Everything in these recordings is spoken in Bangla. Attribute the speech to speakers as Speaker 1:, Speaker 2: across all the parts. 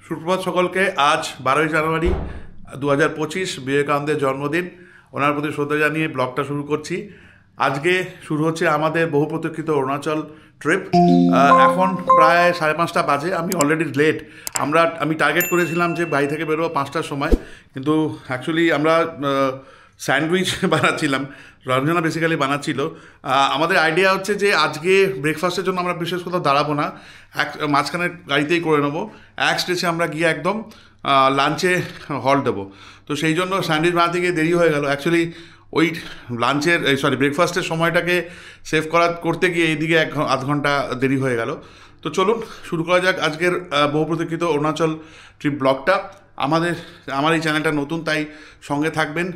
Speaker 1: সুপ্রভাত সকলকে। আজ 12ই জানুয়ারি 2025 বিবেকানন্দের জন্মদিন। ওনার প্রতি শ্রদ্ধা জানিয়ে ব্লগটা শুরু করছি। আজকে শুরু হচ্ছে আমাদের বহু প্রতীক্ষিত অরুণাচল ট্রিপ। এখন প্রায় 5:30 বাজে। আমি অলরেডি লেট। আমি টার্গেট করেছিলাম যে বাড়ি থেকে বেরোবো 5টার সময়, কিন্তু অ্যাকচুয়ালি আমরা স্যান্ডউইচ বানাচ্ছিলাম। রঞ্জনা বেসিক্যালি বানাচ্ছিল। আমাদের আইডিয়া হচ্ছে যে আজকে ব্রেকফাস্টের জন্য আমরা বিশেষ কোথাও দাঁড়াবো না, মাঝখানের গাড়িতেই করে নেবো। এক স্টেশে আমরা গিয়ে একদম লাঞ্চে হল্ট দেবো। তো সেই জন্য স্যান্ডউইচ বানাতে গিয়ে দেরি হয়ে গেল। অ্যাকচুয়ালি ওই ব্রেকফাস্টের সময়টাকে সেভ করতে গিয়ে এইদিকে আধ ঘন্টা দেরি হয়ে গেল। তো চলুন শুরু করা যাক আজকের বহু প্রতীক্ষিত অরুণাচল ট্রিপ ব্লগটা। আমার এই চ্যানেলটা নতুন, তাই সঙ্গে থাকবেন,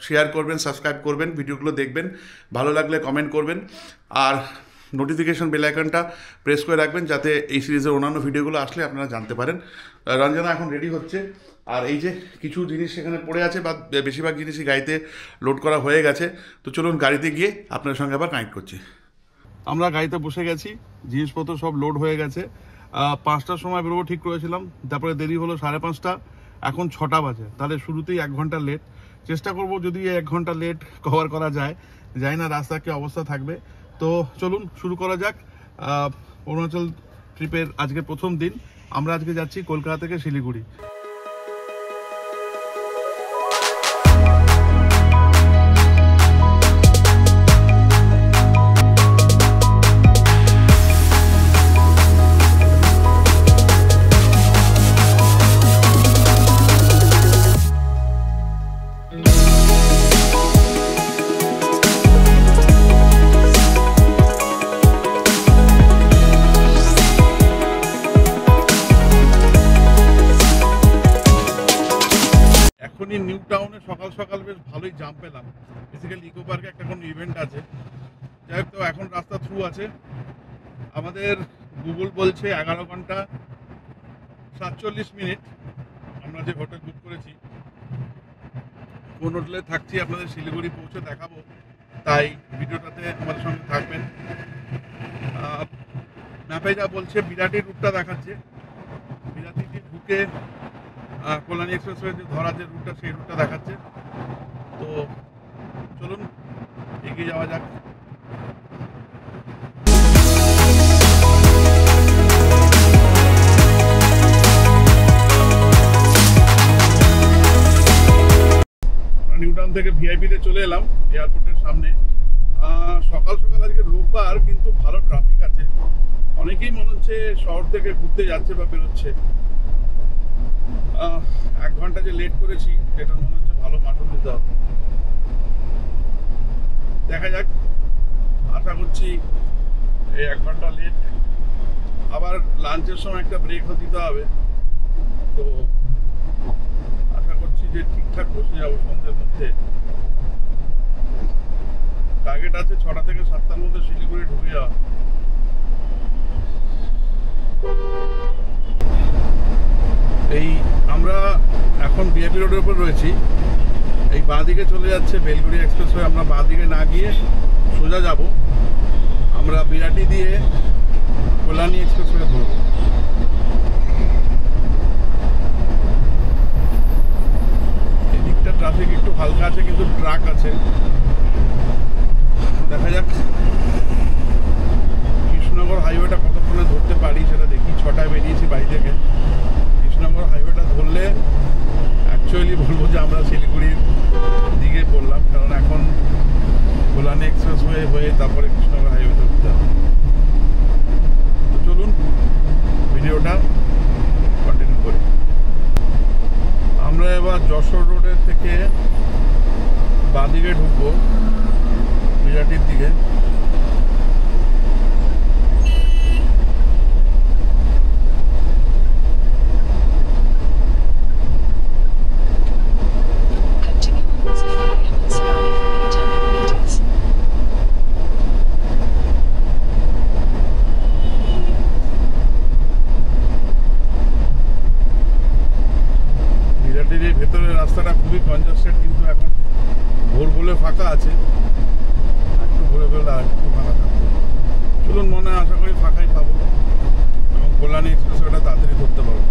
Speaker 1: শেয়ার করবেন, সাবস্ক্রাইব করবেন, ভিডিওগুলো দেখবেন, ভালো লাগলে কমেন্ট করবেন, আর নোটিফিকেশন বেল আইকনটা প্রেস করে রাখবেন যাতে এই সিরিজের অন্যান্য ভিডিওগুলো আসলে আপনারা জানতে পারেন। রঞ্জনা এখন রেডি হচ্ছে, আর এই যে কিছু জিনিস সেখানে পড়ে আছে, বা বেশিরভাগ জিনিসই গাড়িতে লোড করা হয়ে গেছে। তো চলুন গাড়িতে গিয়ে আপনার সঙ্গে আবার কানেক্ট করছি। আমরা গাড়িতে বসে গেছি, জিনিসপত্র সব লোড হয়ে গেছে। 5টার সময় বেরোবো ঠিক করেছিলাম, তারপরে দেরি হলো 5:30, এখন 6টা বাজে। তাহলে শুরুতেই 1 ঘন্টা লেট। চেষ্টা করব যদি 1 ঘন্টা লেট কভার করা যায়, জানি না রাস্তা কি অবস্থা থাকবে। তো চলুন শুরু করা যাক অরুণাচল ট্রিপের আজকে প্রথম দিন। আমরা আজকে যাচ্ছি কলকাতা থেকে শিলিগুড়ি। এখনই নিউ টাউনে সকাল সকাল বেশ ভালোই জাম পেলাম। বেসিক্যালি ইকো পার্কে একটা কোনো ইভেন্ট আছে। যাই হোক, তো এখন রাস্তা থ্রু আছে। আমাদের গুগল বলছে 11 ঘন্টা 47 মিনিট আমরা যে হোটেল বুক করেছি। কোন হোটেলে থাকছি আপনাদের শিলিগুড়ি পৌঁছে দেখাবো, তাই ভিডিওটাতে আমাদের সঙ্গে থাকবেন। ম্যাপে যা বলছে বিরাটি রুটটা দেখাচ্ছে, বিরাটিটি ঢুকে কল্যাণী এক্সপ্রেসওয়ে যে ধরা যে রুটটা, সেই রুটটা দেখাচ্ছে। তো চলুন এগিয়ে যাওয়া যাক। নিউ টাউন থেকে ভিআইপিতে চলে এলাম এয়ারপোর্টের সামনে। সকাল সকাল আজকে রোববার, কিন্তু ভালো ট্রাফিক আছে। অনেকেই মনে হচ্ছে শহর থেকে ঘুরতে যাচ্ছে বা বেরোচ্ছে। 1 ঘন্টা যে লেট করেছি, এটা মনে হচ্ছে ভালো মাঠও দিতে হবে। দেখা যাক, আশা করছি এই 1 ঘন্টা লেট। আবার লাঞ্চের সময় একটা ব্রেক দিতে হবে। তো আশা করছি যে ঠিকঠাক বসে যাবো সন্ধ্যের মধ্যে। টার্গেট আছে 6টা থেকে 7টার মধ্যে শিলিগুড়ি ঢুকে যাওয়া। এই আমরা এখন ভিআইপি রোডের উপর রয়েছি। এই বাঁ দিকে চলে যাচ্ছে বেলগুড়ি এক্সপ্রেসওয়ে। আমরা বাঁ দিকে না গিয়ে সোজা যাব। আমরা বিরাটি দিয়ে কল্যাণী এক্সপ্রেসওয়ে ধরব। এদিকটা ট্রাফিক একটু হালকা আছে, কিন্তু ট্রাক আছে। দেখা যাক কৃষ্ণনগর হাইওয়েটা কতক্ষণে ধরতে পারি সেটা দেখি। 6টায় বেরিয়েছি বাড়ি থেকে। কৃষ্ণনগর হাইওয়েটা ধরলে অ্যাকচুয়ালি বলবো যে আমরা শিলিগুড়ির দিকে পড়লাম, কারণ এখন কল্যাণী এক্সপ্রেসওয়ে হয়ে তারপরে কৃষ্ণনগর হাইওয়ে ধরতে হবে। তো চলুন ভিডিওটা কন্টিনিউ করি। আমরা এবার যশোর রোডের থেকে বাঁ দিকে ঢুকবো বিরাটির দিকে। ভেতরের রাস্তাটা খুবই কনজাস্টেড, কিন্তু এখন ভোর বলে ফাঁকা আছে। একটু ভোরে বেলা একটু ফাঁকা থাকবে। চলুন, মনে আশা করি ফাঁকাই পাবো এবং কল্যাণী এক্সপ্রেসওয়েটা তাড়াতাড়ি ধরতে পারবো।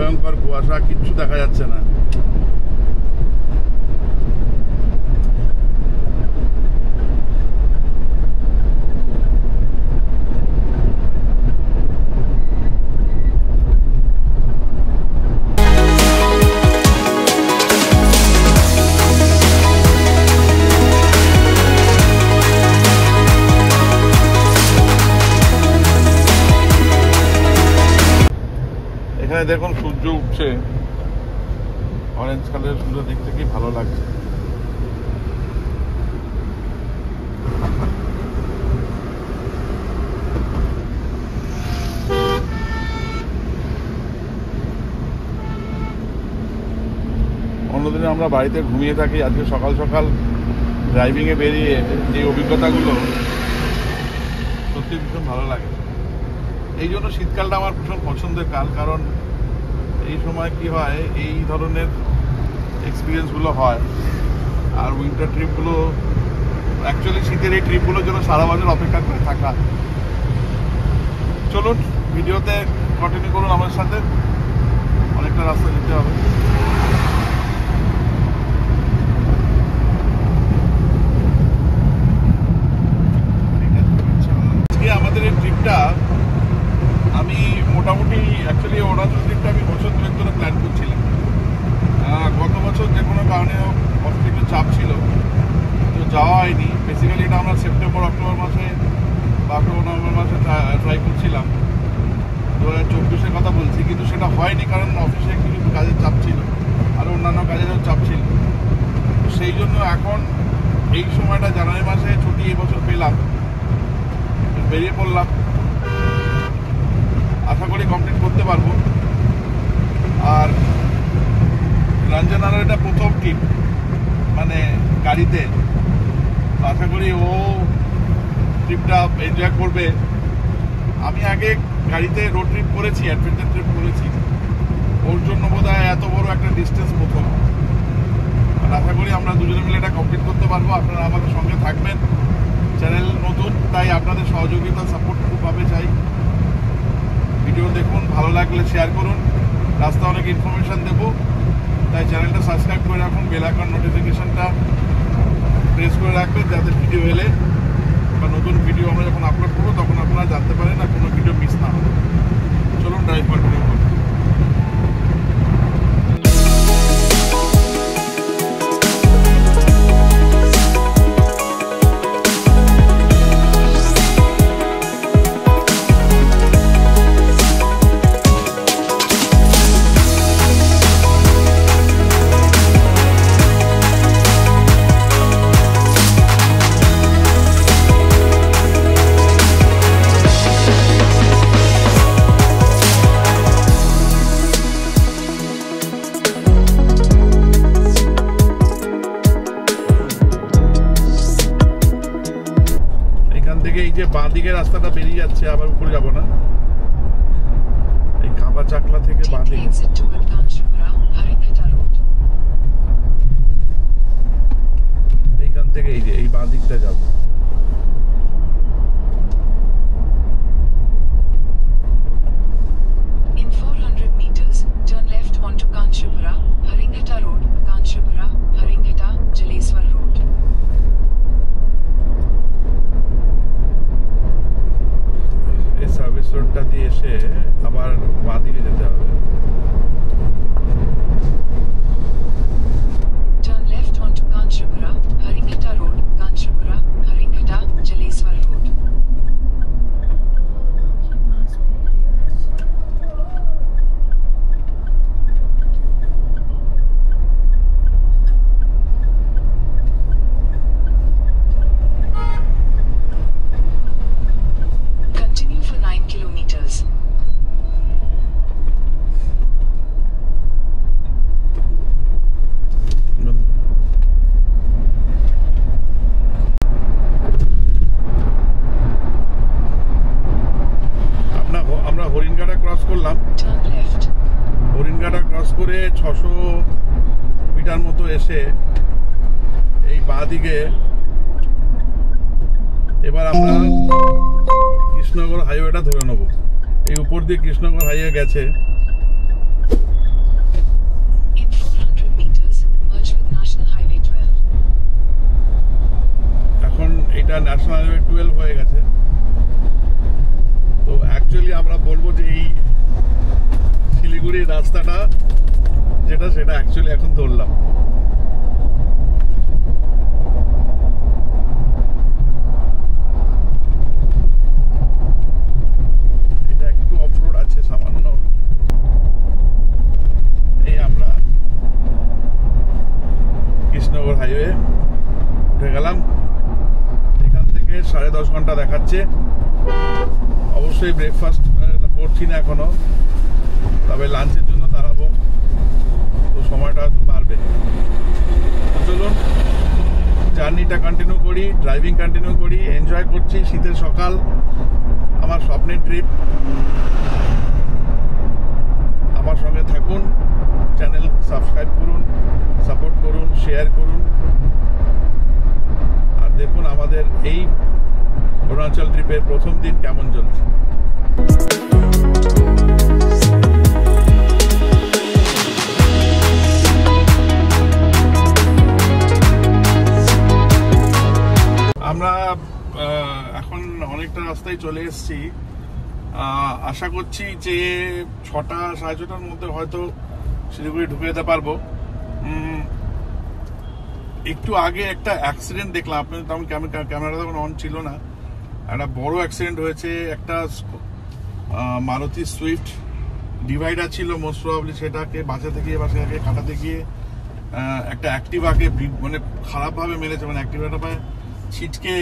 Speaker 1: ভয়ঙ্কর কুয়াশা, কিচ্ছু দেখা যাচ্ছে না। এখানে দেখুন সূর্য উঠছে, অরেঞ্জ কালারের সূর্য দেখতে কি ভালো লাগছে। অন্যদিনে আমরা বাড়িতে ঘুমিয়ে থাকি, আজকে সকাল সকাল ড্রাইভিংয়ে বেরিয়ে যে অভিজ্ঞতাগুলো সত্যি ভীষণ ভালো লাগে। এই জন্য শীতকালটা আমার ভীষণ পছন্দের কাল, কারণ এই সময় কি হয়, এই ধরনের এক্সপিরিয়েন্সগুলো হয়। আর উইন্টার ট্রিপগুলো অ্যাকচুয়ালি শীতের এই ট্রিপগুলোর জন্য সারা বছর অপেক্ষা করে থাকা। চলুন ভিডিওতে কন্টিনিউ করুন আমার সাথে, অনেকটা রাস্তা যেতে হবে। আজকে আমাদের এই ট্রিপটা আমি মোটামুটি অ্যাকচুয়ালি অরুণাচল ট্রিপটা আমি বছর দুয়েক ধরে প্ল্যান করছিলাম। গত বছর যে কোনো কারণে অফিসে একটু চাপ ছিল, তো যাওয়া হয়নি। বেসিক্যালি এটা আমরা সেপ্টেম্বর অক্টোবর মাসে বা অক্টোবর নভেম্বর মাসে ট্রাই করছিলাম, 2024-এর কথা বলছি, কিন্তু সেটা হয়নি কারণ অফিসে কিছু কাজের চাপ ছিল আর অন্যান্য কাজেরও চাপ ছিল। সেই জন্য এখন এই সময়টা জানুয়ারি মাসে ছুটি এই বছর পেলাম, বেরিয়ে পড়লাম। আশা করি কমপ্লিট করতে পারবো। আর রঞ্জনার এটা প্রথম ট্রিপ মানে গাড়িতে, আশা করি ও ট্রিপটা এনজয় করবে। আমি আগে গাড়িতে রোড ট্রিপ করেছি, অ্যাডভেঞ্চার ট্রিপ করেছি, ওর জন্য বোধহয় এত বড় একটা ডিস্টেন্স প্রথম। আর আশা করি আমরা দুজনে মিলে এটা কমপ্লিট করতে পারবো। আপনারা আমাদের সঙ্গে থাকবেন। চ্যানেল নতুন, তাই আপনাদের সহযোগিতা সাপোর্ট খুবভাবে চাই। ভিডিও দেখুন, ভালো লাগলে শেয়ার করুন। রাস্তা অনেক ইনফরমেশান দেবো, তাই চ্যানেলটা সাবস্ক্রাইব করে রাখুন, বেল আইকন নোটিফিকেশানটা প্রেস করে রাখবেন, যাতে ভিডিও এলে বা নতুন ভিডিও আমরা যখন আপলোড করবো তখন আপনারা জানতে পারেন না, কোনো ভিডিও মিস না হবে। চলুন ড্রাইভ কন্টিনিউ করুন। এই যে বাঁ দিকে রাস্তাটা বেরিয়ে যাচ্ছে, আবার উপরে যাব না, এই কাঁপা চাকলা থেকে বাঁ দিকে এইখান থেকে এই যে এই বাঁ দিকটা যাবো। রোডটা দিয়ে এসে আবার বাঁ দিকে যেতে হবে।
Speaker 2: Turn left onto Kanchipura, Haringhata Road, Kanchipura, Haringhata, Jaleswar Road. Continue for 9 kilometers.
Speaker 1: আমরা হরিণঘাটা ক্রস করলাম। হরিণঘাটা ক্রস করে 600 মিটার মতো এসে এই বাঁ দিকে এবার আমরা কৃষ্ণনগর হাইওয়েটা ধরে নেব। এই উপর দিয়ে কৃষ্ণনগর হাইওয়ে গেছে, ন্যাশনাল হাইওয়ে 12 হয়ে গেছে। তো অ্যাকচুয়ালি আমরা বলবো যে এই শিলিগুড়ির রাস্তাটা যেটা, সেটা অ্যাকচুয়ালি এখন ধরলাম। এটা একটু অফরোড আছে সামান্য। এই আমরা কৃষ্ণনগর হাইওয়ে উঠে গেলাম। এখান থেকে 10.5 ঘন্টা দেখাচ্ছে। অবশ্যই ব্রেকফাস্ট করছি না এখনো, তবে লাঞ্চের জন্য দাঁড়াবো, তো সময়টা হয়তো বাড়বে। চলুন জার্নিটা কন্টিনিউ করি, ড্রাইভিং কন্টিনিউ করি, এনজয় করছি শীতের সকাল, আমার স্বপ্নের ট্রিপ। আমার সঙ্গে থাকুন, চ্যানেল সাবস্ক্রাইব করুন, সাপোর্ট করুন, শেয়ার করুন, আর দেখুন আমাদের এই অরুণাচল ট্রিপের প্রথম দিন কেমন চলছে। আমরা এখন অনেকটা রাস্তায় চলে এসেছি। আশা করছি যে 6টা 6:30টার মধ্যে হয়তো শিলিগুড়ি ঢুকে যেতে পারবো। একটু আগে একটা অ্যাক্সিডেন্ট দেখলাম, আপনি তখন ক্যামেরাটা তখন অন ছিল না। একটা বড় অ্যাক্সিডেন্ট হয়েছে, একটা মারুতি সুইফট ডিভাইডার ছিল মোস্ট প্রবাবলি, সেটাকে বাঁচাতে গিয়ে বা সেটাকে কাটাতে গিয়ে একটা অ্যাক্টিভাকে মানে খারাপভাবে মেরেছে, মানে অ্যাক্টিভাটা প্রায় ছিটকে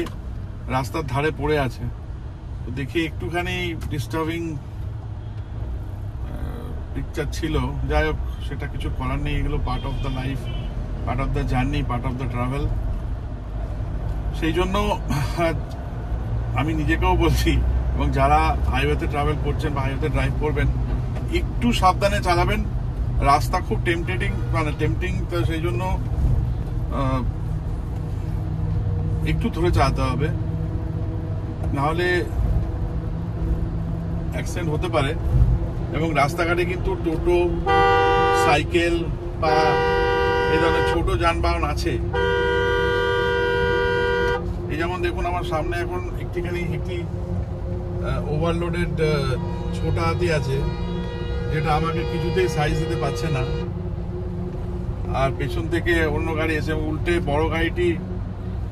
Speaker 1: রাস্তার ধারে পড়ে আছে। তো দেখি একটুখানি ডিস্টার্বিং পিকচার ছিল। যাই হোক, সেটা কিছু করার নেই, এগুলো part of the life, part of the journey, part of the travel. সেই জন্য আমি নিজেকেও বলছি, এবং যারা হাইওয়েতে ট্রাভেল করছেন বা হাইওয়েতে ড্রাইভ করবেন, একটু সাবধানে চালাবেন। রাস্তা খুব টেম্পটিং, তো সেই জন্য একটু ধরে চালাতে হবে, নাহলে অ্যাক্সিডেন্ট হতে পারে। এবং রাস্তাঘাটে কিন্তু টোটো, সাইকেল বা এই ধরনের ছোট যানবাহন আছে। এই যেমন দেখুন আমার সামনে এখন একটি ওভারলোডেড ছোট হাতি আছে, যেটা আমাকে কিছুতেই সাইজ দিতে পারছে না। আর পেছন থেকে অন্য গাড়ি এসে উল্টে বড় গাড়িটি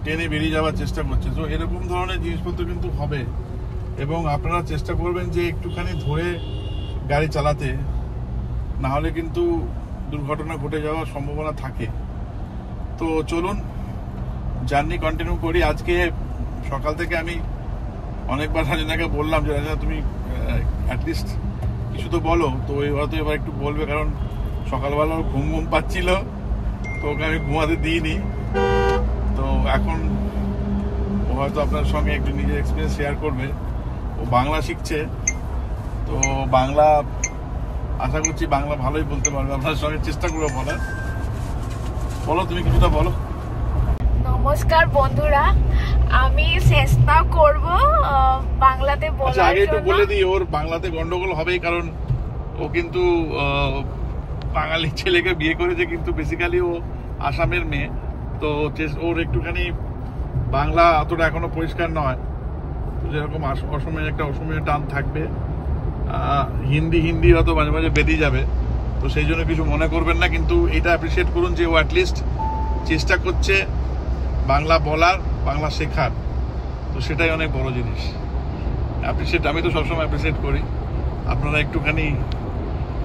Speaker 1: টেনে বেরিয়ে যাওয়ার চেষ্টা করছে। তো এরকম ধরনের জিনিসপত্র কিন্তু হবে, এবং আপনারা চেষ্টা করবেন যে একটুখানি ধরে গাড়ি চালাতে, না হলে কিন্তু দুর্ঘটনা ঘটে যাওয়ার সম্ভাবনা থাকে। তো চলুন জার্নি কন্টিনিউ করি। আজকে সকাল থেকে আমি অনেকবার রাজনাকে বললাম যে রাজনা তুমি অ্যাটলিস্ট কিছু তো বলো, তো হয়তো এবার একটু বলবে, কারণ সকালবেলা ঘুম পাচ্ছিল, তো ওকে আমি ঘুমাতে দিইনি। তো এখন ও হয়তো আপনার সঙ্গে একটু নিজের এক্সপিরিয়েন্স শেয়ার করবে। ও বাংলা শিখছে, তো বাংলা আশা করছি বাংলা ভালোই বলতে পারবে। আপনার সঙ্গে চেষ্টা করবো বলার। বলো, তুমি কিছুটা বলো।
Speaker 3: নমস্কার বন্ধুরা, আমি চেষ্টা করব বাংলাতে বলার জন্য।
Speaker 1: আগে একটু বলে দিই, ওর বাংলাতে গন্ডগোল হবেই, কারণ ও কিন্তু বাঙালি ছেলেকে বিয়ে করেছে, কিন্তু বেসিক্যালি ও আসামের মেয়ে। তো ওর একটুখানি বাংলা অতটা এখনো পরিষ্কার নয়, তো যেরকম অসময়ে একটা অসময়ে টান থাকবে, হিন্দি হয়তো মাঝে মাঝে বেরিয়ে যাবে। তো সেই জন্য কিছু মনে করবেন না, কিন্তু এটা অ্যাপ্রিসিয়েট করুন যে ও অ্যাটলিস্ট চেষ্টা করছে বাংলা বলার, বাংলা শেখার। তো সেটাই অনেক বড় জিনিস। অ্যাপ্রিসিয়েট, আমি তো সবসময় অ্যাপ্রিসিয়েট করি। আপনারা একটুখানি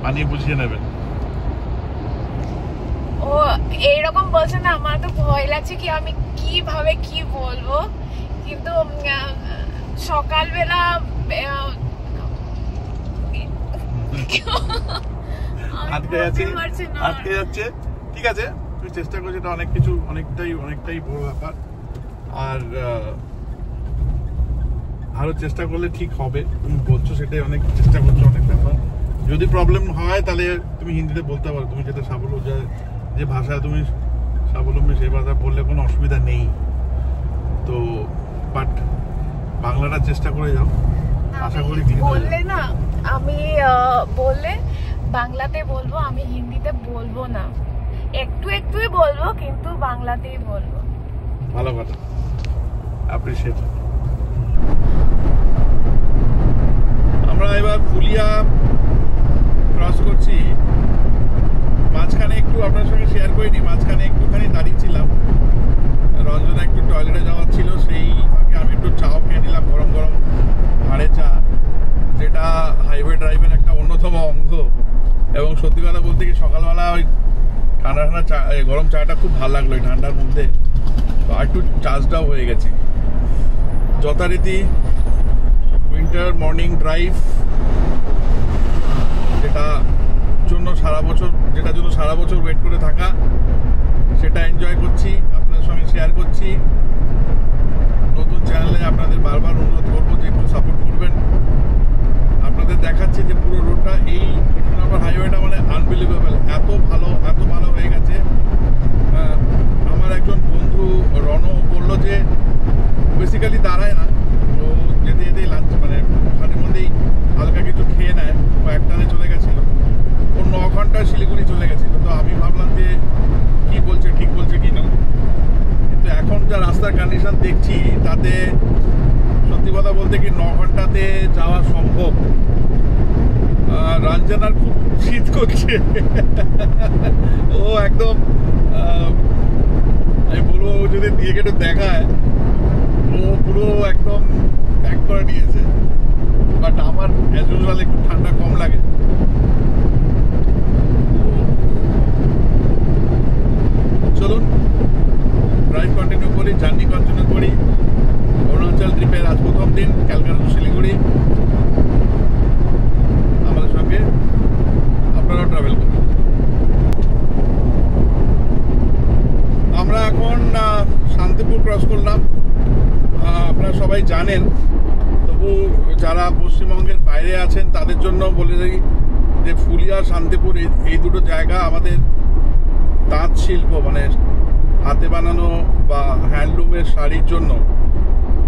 Speaker 1: মানিয়ে বুঝিয়ে নেবেন।
Speaker 3: ও এইরকম বলছে না, আমার তো ভয় লাগছে কি আমি কিভাবে কি বলবো। কিন্তু সকালবেলা
Speaker 1: আটকে যাচ্ছে। ঠিক আছে, তুই চেষ্টা করছি, এটা অনেকটাই বড় ব্যাপার। আর আরো চেষ্টা করলে ঠিক হবে। তুমি বলছো সেটাই, অনেক চেষ্টা করছো, অনেক ব্যাপার। যদি প্রবলেম হয় তাহলে তুমি হিন্দিতে বলতে পারো, তুমি যেটা যে ভাষায় তুমি স্বাবলম্বী সেই ভাষা বললে কোনো অসুবিধা নেই। তো বাট বাংলাটা চেষ্টা করে যাও, আশা করি
Speaker 3: বললে না, আমি বললে বাংলাতে বলবো, আমি হিন্দিতে বলবো না, একটুই বলবো, কিন্তু বাংলাতেই বলবো।
Speaker 1: ভালো কথা। অ্যাপ্রিসিয়েট। আমরা এবার ফুলিয়া ক্রস করছি। মাঝখানে একটু আপনার সঙ্গে শেয়ার করিনি, মাঝখানে একটুখানি দাঁড়িয়েছিলাম, রঞ্জনা একটু টয়লেটে যাওয়ার ছিল, সেই ফাঁকে আমি একটু চাও খেয়ে নিলাম, গরম গরম ভাঁড়ে চা, যেটা হাইওয়ে ড্রাইভের একটা অন্যতম অঙ্গ। এবং সত্যি কথা বলতে কি সকালবেলা ওই ঠান্ডা ঠান্ডা চা, গরম চাটা খুব ভালো লাগলো এই ঠান্ডার মধ্যে। তো আর একটু চার্জটাও হয়ে গেছে। যথারীতি উইন্টার মর্নিং ড্রাইভ, যেটার জন্য সারা বছর ওয়েট করে থাকা, সেটা এনজয় করছি, আপনাদের সঙ্গে শেয়ার করছি। নতুন চ্যানেলে আপনাদের বারবার অনুরোধ করবো যে একটু সাপোর্ট করবেন। আপনাদের দেখাচ্ছে যে পুরো রোডটা, এই কৃষ্ণনগর হাইওয়েটা মানে আনবিলিভেবল, এত ভালো হয়ে গেছে। আমার একজন বন্ধু রণ বললো যে বেসিক্যালি দাঁড়ায় না, ও যেতে যেতেই লাঞ্চ মানে ওখানের মধ্যেই হালকা কিছু খেয়ে নেয়, ও একটানে চলে গেছিলো, ও 9 ঘন্টা শিলিগুড়ি চলে গেছিলো। তো আমি ভাবলাম যে কি বলছে, ঠিক বলছে কি না, কিন্তু এখন যা রাস্তার কন্ডিশন দেখছি তাতে সত্যি কথা বলতে কি 9 ঘন্টাতে যাওয়া সম্ভব। রঞ্জনার খুব শীত করছে, ও একদম আমি বলবো যদি দিয়ে কেটে দেখায়, ও পুরো একদম প্যাক করে নিয়েছে। বাট আমার অ্যাজ ইউজুয়াল একটু ঠান্ডা কম লাগে। চলুন ড্রাইভ কন্টিনিউ করি, জার্নি কন্টিনিউ করি। অরুণাচল ট্রিপের আজ প্রথম দিন, ক্যালকাটা টু শিলিগুড়ি। আমাদের সঙ্গে আপনারাও ট্রাভেল করুন। আমরা এখন শান্তিপুর ক্রস করলাম। আপনারা সবাই জানেন, তবু যারা পশ্চিমবঙ্গের বাইরে আছেন তাদের জন্য বলে দিই যে ফুলিয়া শান্তিপুর এই দুটো জায়গা আমাদের তাঁত শিল্প মানে হাতে বানানো বা হ্যান্ডলুমের শাড়ির জন্য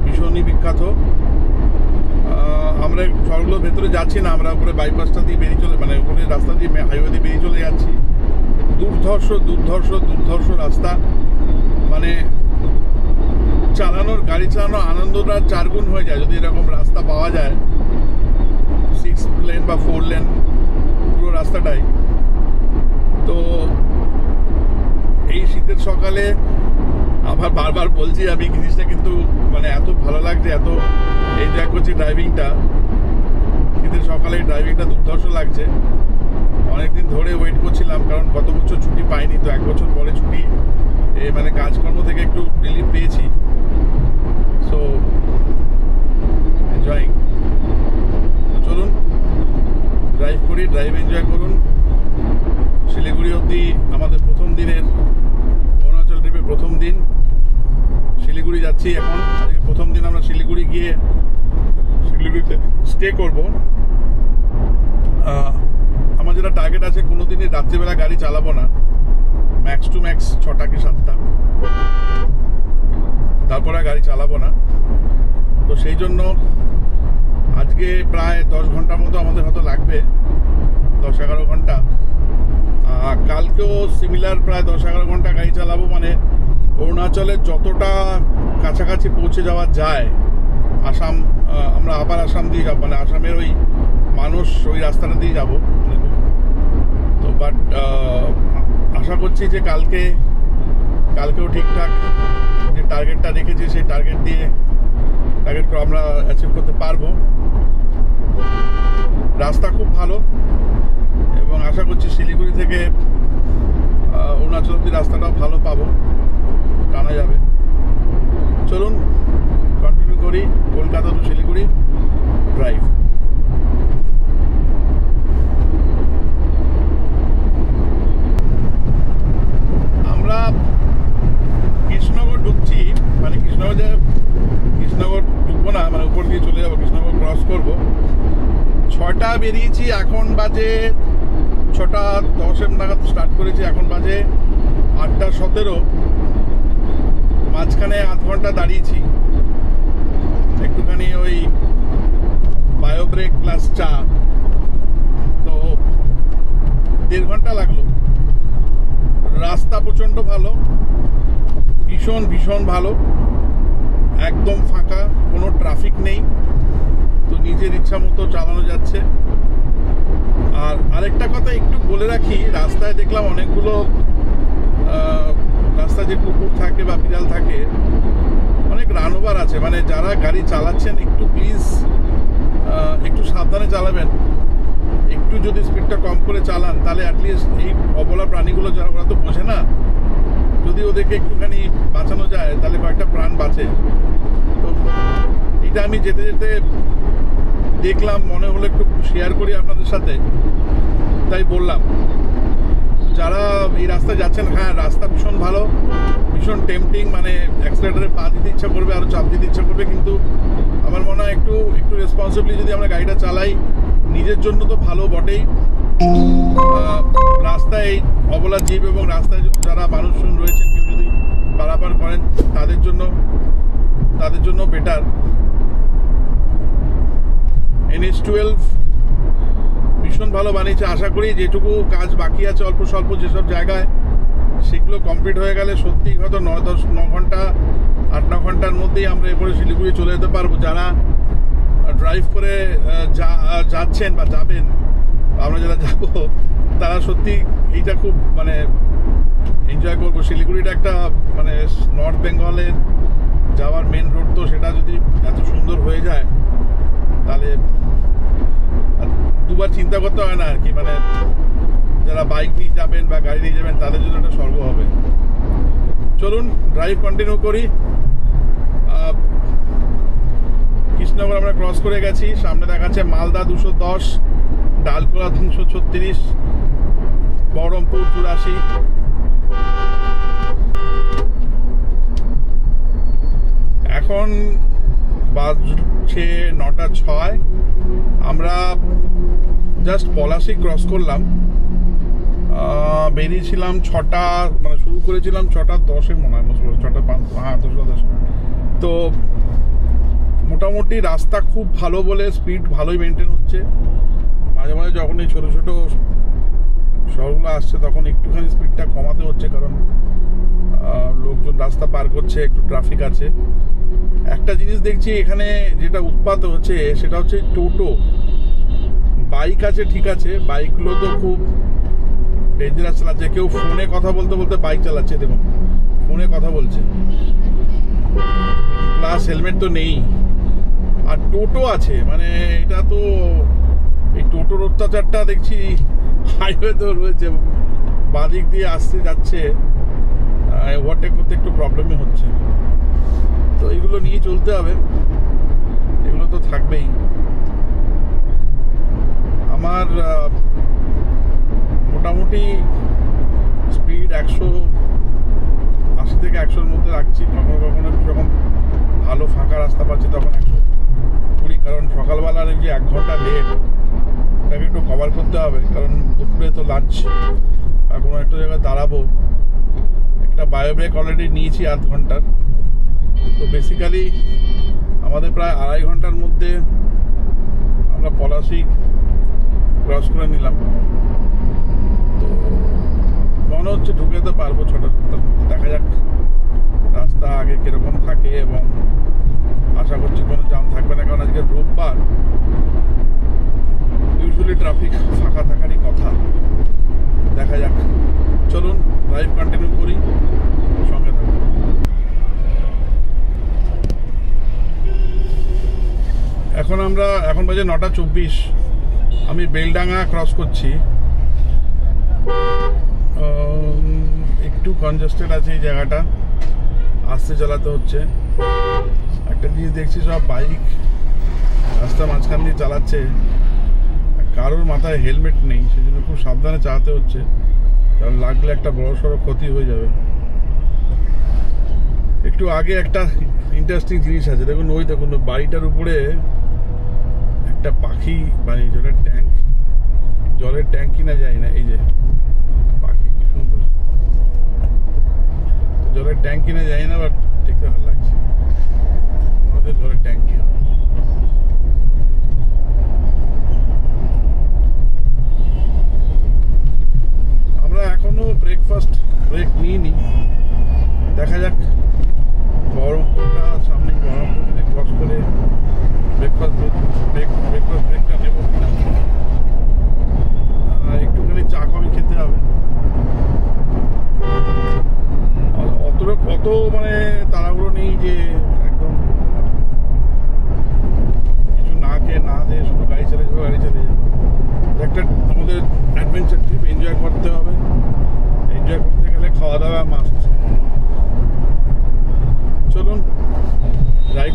Speaker 1: ভীষণই বিখ্যাত। আমরা শহরগুলোর ভেতরে যাচ্ছি না, আমরা উপরে বাইপাসটা দিয়ে বেরিয়ে চলে মানে উপরে রাস্তা দিয়ে হাইওয়ে দিয়ে বেরিয়ে চলে যাচ্ছি। দুর্ধর্ষ রাস্তা, মানে গাড়ি চালানো আনন্দটা 4 গুণ হয়ে যায় যদি এরকম রাস্তা পাওয়া যায়। 6 লেন বা 4 লেন পুরো রাস্তাটাই। তো এই শীতের সকালে আবার বারবার বলছি আমি, জিনিসটা কিন্তু মানে এত ভালো লাগছে, এত এনজয় করছি ড্রাইভিংটা। শীতের সকালে ড্রাইভিংটা দুর্ধর্ষ লাগছে। অনেকদিন ধরে ওয়েট করছিলাম, কারণ গত বছর ছুটি পাইনি, তো 1 বছর পরে ছুটি মানে কাজকর্ম থেকে একটু রিলিফ পেয়েছি। So enjoying. চলুন ড্রাইভ করি, ড্রাইভ এনজয় করুন। শিলিগুড়ি অবধি আমাদের প্রথম দিনের অরুণাচল ট্রিপের প্রথম দিন। শিলিগুড়ি যাচ্ছি এখন। প্রথম দিন আমরা শিলিগুড়ি গিয়ে শিলিগুড়িতে স্টে করব। আমার যেটা টার্গেট আছে, কোনো দিনই রাত্রিবেলা গাড়ি চালাবো না, ম্যাক্স টু ম্যাক্স 6টা কি 7টা, তারপরে গাড়ি চালাবো না। তো সেই জন্য আজকে প্রায় 10 ঘন্টার মতো আমাদের হয়তো লাগবে, 10-11 ঘন্টা। কালকেও সিমিলার প্রায় 10-11 ঘন্টা গাড়ি চালাবো। মানে অরুণাচলের যতটা কাছাকাছি পৌঁছে যাওয়া যায়, আসাম, আমরা আবার আসাম দিয়ে যাবো, মানে আসামের ওই মানুষ ওই রাস্তাটা দিয়ে যাবো। তো বাট আশা করছি যে কালকেও ঠিকঠাক যে টার্গেটটা রেখেছি সেই টার্গেটটা আমরা অ্যাচিভ করতে পারবো। রাস্তা খুব ভালো এবং আশা করছি শিলিগুড়ি থেকে অরুণাচল অব্দি রাস্তাটাও ভালো পাবো, টানা যাবে। চলুন কন্টিনিউ করি কলকাতা টু শিলিগুড়ি ড্রাইভ। আমরা কৃষ্ণনগর ঢুকছি, মানে কৃষ্ণনগর ঢুকবো না, মানে উপর দিয়ে চলে যাবো, কৃষ্ণনগর ক্রস করবো। 6টা বেরিয়েছি, এখন বাজে 6:10 নাগাদ স্টার্ট করেছি, এখন বাজে 8:17। মাঝখানে আধ ঘন্টা দাঁড়িয়েছি, একটুখানি ওই বায়ো ব্রেক প্লাস চা, তো 1.5 ঘন্টা লাগলো। রাস্তা প্রচণ্ড ভালো, ভীষণ ভালো, একদম ফাঁকা, কোনো ট্রাফিক নেই, তো নিজের ইচ্ছা মতো চালানো যাচ্ছে। আর আরেকটা কথা একটু বলে রাখি, রাস্তায় দেখলাম অনেকগুলো রাস্তায় যে কুকুর থাকে বা বিড়াল থাকে, অনেক রানওভার আছে। মানে যারা গাড়ি চালাচ্ছেন একটু প্লিজ একটু সাবধানে চালাবেন। একটু যদি স্পিডটা কম করে চালান তাহলে অ্যাটলিস্ট এই অবলা প্রাণীগুলো যারা, ওরা তো বোঝে না, যদি ওদেরকে একটুখানি বাঁচানো যায় তাহলে কয়েকটা প্রাণ বাঁচে। তো এটা আমি যেতে যেতে দেখলাম, মনে হলো একটু শেয়ার করি আপনাদের সাথে, তাই বললাম। যারা এই রাস্তায় যাচ্ছেন, হ্যাঁ রাস্তা ভীষণ ভালো, ভীষণ টেম্পটিং, মানে অ্যাক্সিলেটারে পা দিতে ইচ্ছা করবে, আরও চাপ দিতে ইচ্ছা করবে, কিন্তু আমার মনে হয় একটু রেসপন্সিবলি যদি আমরা গাড়িটা চালাই, নিজের জন্য তো ভালো বটেই, রাস্তায় এই অবলা জীব এবং রাস্তায় যারা মানুষজন রয়েছেন কেউ যদি পারাপার করেন তাদের জন্য বেটার। NH12 ভীষণ ভালো বানিয়েছে। আশা করি যেটুকু কাজ বাকি আছে অল্প স্বল্প যেসব জায়গায়, সেগুলো কমপ্লিট হয়ে গেলে সত্যি হয়তো 9 ঘন্টা 8-9 ঘন্টার মধ্যেই আমরা এরপরে শিলিগুড়ি চলে যেতে পারবো। যারা ড্রাইভ করে যাচ্ছেন বা যাবেন, আমরা যারা যাবো, তারা সত্যি এইটা খুব মানে এনজয় করবো। শিলিগুড়িটা একটা মানে নর্থ বেঙ্গলের যাওয়ার মেন রোড, তো সেটা যদি এত সুন্দর হয়ে যায় তাহলে দুবার চিন্তা করতে হয় না আর কি। মানে যারা বাইক নিয়ে যাবেন বা গাড়ি নিয়ে যাবেন তাদের জন্য একটা স্বর্গ হবে। চলুন ড্রাইভ কন্টিনিউ করি। কৃষ্ণনগর আমরা ক্রস করে গেছি, সামনে দেখাচ্ছে মালদা 210, ডালখোলা 236, বহরমপুর 84। এখন বাজছে 9:06। আমরা জাস্ট পলাশি ক্রস করলাম, বেরিয়েছিলাম 6টা, মানে শুরু করেছিলাম 6:10 মনে হয়, 6:05, হ্যাঁ 10:10। তো মোটামুটি রাস্তা খুব ভালো বলে স্পিড ভালোই মেনটেন হচ্ছে। মাঝে মাঝে যখন এই ছোটো ছোটো শহরগুলো আসছে তখন একটুখানি স্পিডটা কমাতে হচ্ছে, কারণ লোকজন রাস্তা পার করছে, একটু ট্রাফিক আছে। একটা জিনিস দেখছি এখানে যেটা উৎপাত হচ্ছে সেটা হচ্ছে টোটো। বাইক আছে ঠিক আছে, বাইকগুলো তো খুব ডেঞ্জারাস চালাচ্ছে। কেউ ফোনে কথা বলতে বলতে বাইক চালাচ্ছে, দেখুন ফোনে কথা বলছে, প্লাস হেলমেট তো নেই। আর টোটো আছে, মানে এটা তো এই টোটোর অত্যাচারটা দেখছি হাইওয়েতেও রয়েছে, বাঁদিক দিয়ে আসতে যাচ্ছে, ওভারটেক করতে একটু প্রবলেমই হচ্ছে। তো এগুলো নিয়ে চলতে হবে, এগুলো তো থাকবেই। আমার মোটামুটি স্পিড 180 থেকে 100-র মধ্যে রাখছি। কখনো কখনো যখন ভালো ফাঁকা রাস্তা পাচ্ছি তখন 120, কারণ সকালবেলার যে 1 ঘন্টা লেট ওটাকে একটু কভার করতে হবে, কারণ দুপুরে তো লাঞ্চ আর কোনো একটা জায়গায় দাঁড়াবো। একটা বায়ো ব্রেক অলরেডি নিয়েছি 8 ঘন্টার, তো বেসিক্যালি আমাদের প্রায় 2.5 ঘন্টার মধ্যে আমরা পলাশি ক্রস করে নিলাম। তো মনে হচ্ছে ঢুকে যেতে পারবো 6টার মধ্যে। দেখা যাক রাস্তা আগে কীরকম থাকে, এবং আশা করছি কোনো জাম থাকবে না, কারণ আজকে রোববার, ইউজুয়ালি ট্রাফিক ফাঁকা থাকারই কথা। দেখা যাক, চলুন ড্রাইভ কন্টিনিউ করি, সঙ্গে থাকুন। এখন বাজে 9:24। আমি বেলডাঙ্গা ক্রস করছি। একটু কনজেস্টেড আছে এই জায়গাটা, আস্তে চালাতে হচ্ছে। একটা জিনিস দেখছি, সব বাইক রাস্তা মাঝখান দিয়ে চালাচ্ছে, কারোর মাথায় হেলমেট নেই, সেই জন্য খুব সাবধানে চালাতে হচ্ছে, কারণ লাগলে একটা বড় সড়ো ক্ষতি হয়ে যাবে। একটু আগে একটা ইন্টারেস্টিং জিনিস আছে, দেখুন ওই দেখুন বাড়িটার উপরে একটা পাখি বানিয়েছে, ওটা ট্যাঙ্ক, জলের ট্যাঙ্ক কিনা যায় না, এই যে পাখি কি সুন্দর, জলের ট্যাঙ্ক কিনা যায় না, বাট দেখতে ভালো লাগছে, আমাদের জলের ট্যাঙ্কি। আমরা এখনো ব্রেক নিইনি, দেখা যাক। বহরমপুরটা সামনে,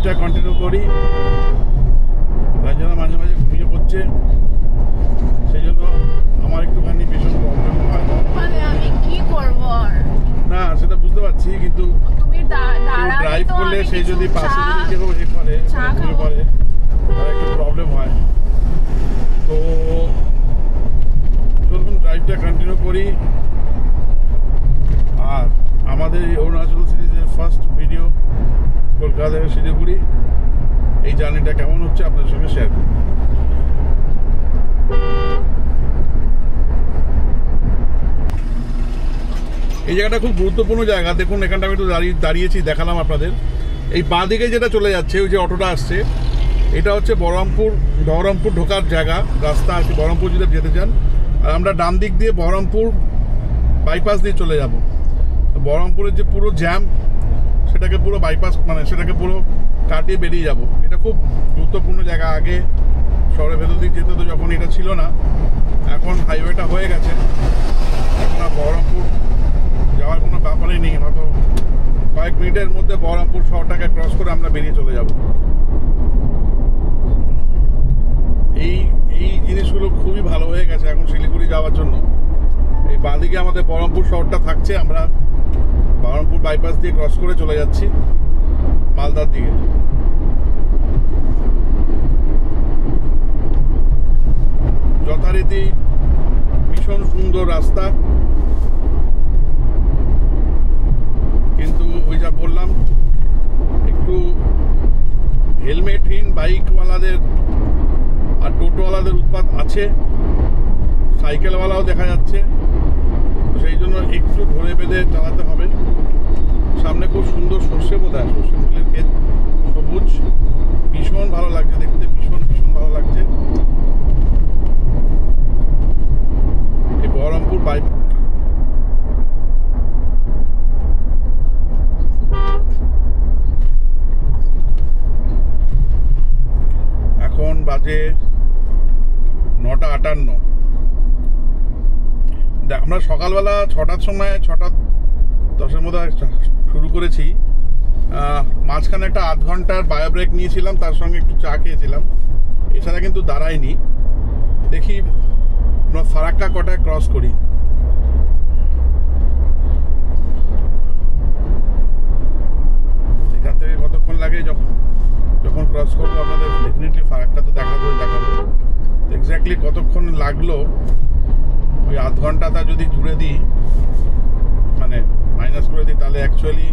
Speaker 1: ড্রাইভটা কন্টিনিউ করি। রঞ্জনা মাঝে মাঝে ঘুমিয়ে পড়ছে, সেই জন্য আমার একটুখানি ভীষণ প্রবলেম হয়।
Speaker 3: মানে আমি কি করব আর?
Speaker 1: না সেটা বুঝতে পারছি, কিন্তু
Speaker 3: তুমি দাঁড়াবে
Speaker 1: ড্রাইভ
Speaker 3: তো,
Speaker 1: করলে
Speaker 3: আমি
Speaker 1: সেই
Speaker 3: কিছু
Speaker 1: যদি পাশে
Speaker 3: চা-
Speaker 1: যদি কেউ এ করে
Speaker 3: চা
Speaker 1: ঘুমিয়ে
Speaker 3: খাবো।
Speaker 1: পড়ে তার একটু প্রবলেম হয়। তো চলুন ড্রাইভটা কন্টিনিউ করি। আর আমাদের এই অরুণাচল সিরিজের ফার্স্ট ভিডিও কলকাতা থেকে শিলিগুড়ি, এই জার্নিটা কেমন হচ্ছে আপনাদের সঙ্গে শেয়ার করি। এই জায়গাটা খুব গুরুত্বপূর্ণ জায়গা। দেখুন এখানটা আমি একটু দাঁড়িয়েছি, দেখালাম আপনাদের। এই বাঁ দিকে যেটা চলে যাচ্ছে, ওই যে অটোটা আসছে, এটা হচ্ছে বহরমপুর ঢোকার জায়গা, রাস্তা আছে বহরমপুর যদি যেতে চান। আর আমরা ডান দিক দিয়ে বহরমপুর বাইপাস দিয়ে চলে যাব। বহরমপুরের যে পুরো জ্যাম, সেটাকে পুরো বাইপাস, মানে সেটাকে পুরো কাটিয়ে বেরিয়ে যাব। এটা খুব গুরুত্বপূর্ণ জায়গা। আগে শহরের ভেতর দিক যেতে তো যখন এটা ছিল না, এখন হাইওয়েটা হয়ে গেছে, এখন আর বহরমপুর যাওয়ার কোনো ব্যাপারই নেই। হয়তো কয়েক মিনিটের মধ্যে বহরমপুর শহরটাকে ক্রস করে আমরা বেরিয়ে চলে যাব। এই জিনিসগুলো খুবই ভালো হয়ে গেছে এখন শিলিগুড়ি যাওয়ার জন্য। এই বাঁদিকে আমাদের বহরমপুর শহরটা থাকছে, আমরা বহরমপুর বাইপাস দিয়ে ক্রস করে চলে যাচ্ছি মালদার দিকে। যথারীতি ভীষণ সুন্দর রাস্তা, কিন্তু ওই যা বললাম, একটু হেলমেটহীন বাইকওয়ালাদের আর টোটোওয়ালাদের উৎপাত আছে, সাইকেলওয়ালাও দেখা যাচ্ছে। সেই জন্য একটু ধরে বেঁধে চালাতে হবে। সামনে খুব সুন্দর সর্ষে বোধহয়, সর্ষে ফুলের ক্ষেত, সবুজ, ভীষণ ভালো লাগছে দেখতে, ভীষণ ভালো লাগছে। এই বহরমপুর বাইক এখন বাজে 9:58। আমরা সকালবেলা 6টার সময় 6:10 মধ্যে শুরু করেছি। মাঝখানে একটা আধ ঘন্টার বায়ো ব্রেক নিয়েছিলাম, তার সঙ্গে একটু চা খেয়েছিলাম, এছাড়া কিন্তু দাঁড়াইনি। দেখি আমরা ফারাক্কা কটায় ক্রস করি। এখান থেকে কতক্ষণ লাগে যখন ক্রস করবো আপনাদের ডেফিনেটলি ফারাক্কা তো দেখাবো। এক্স্যাক্টলি কতক্ষণ লাগলো ওই আধ ঘন্টাটা যদি জুড়ে দিই, মানে মাইনাস করে দিই, তাহলে অ্যাকচুয়ালি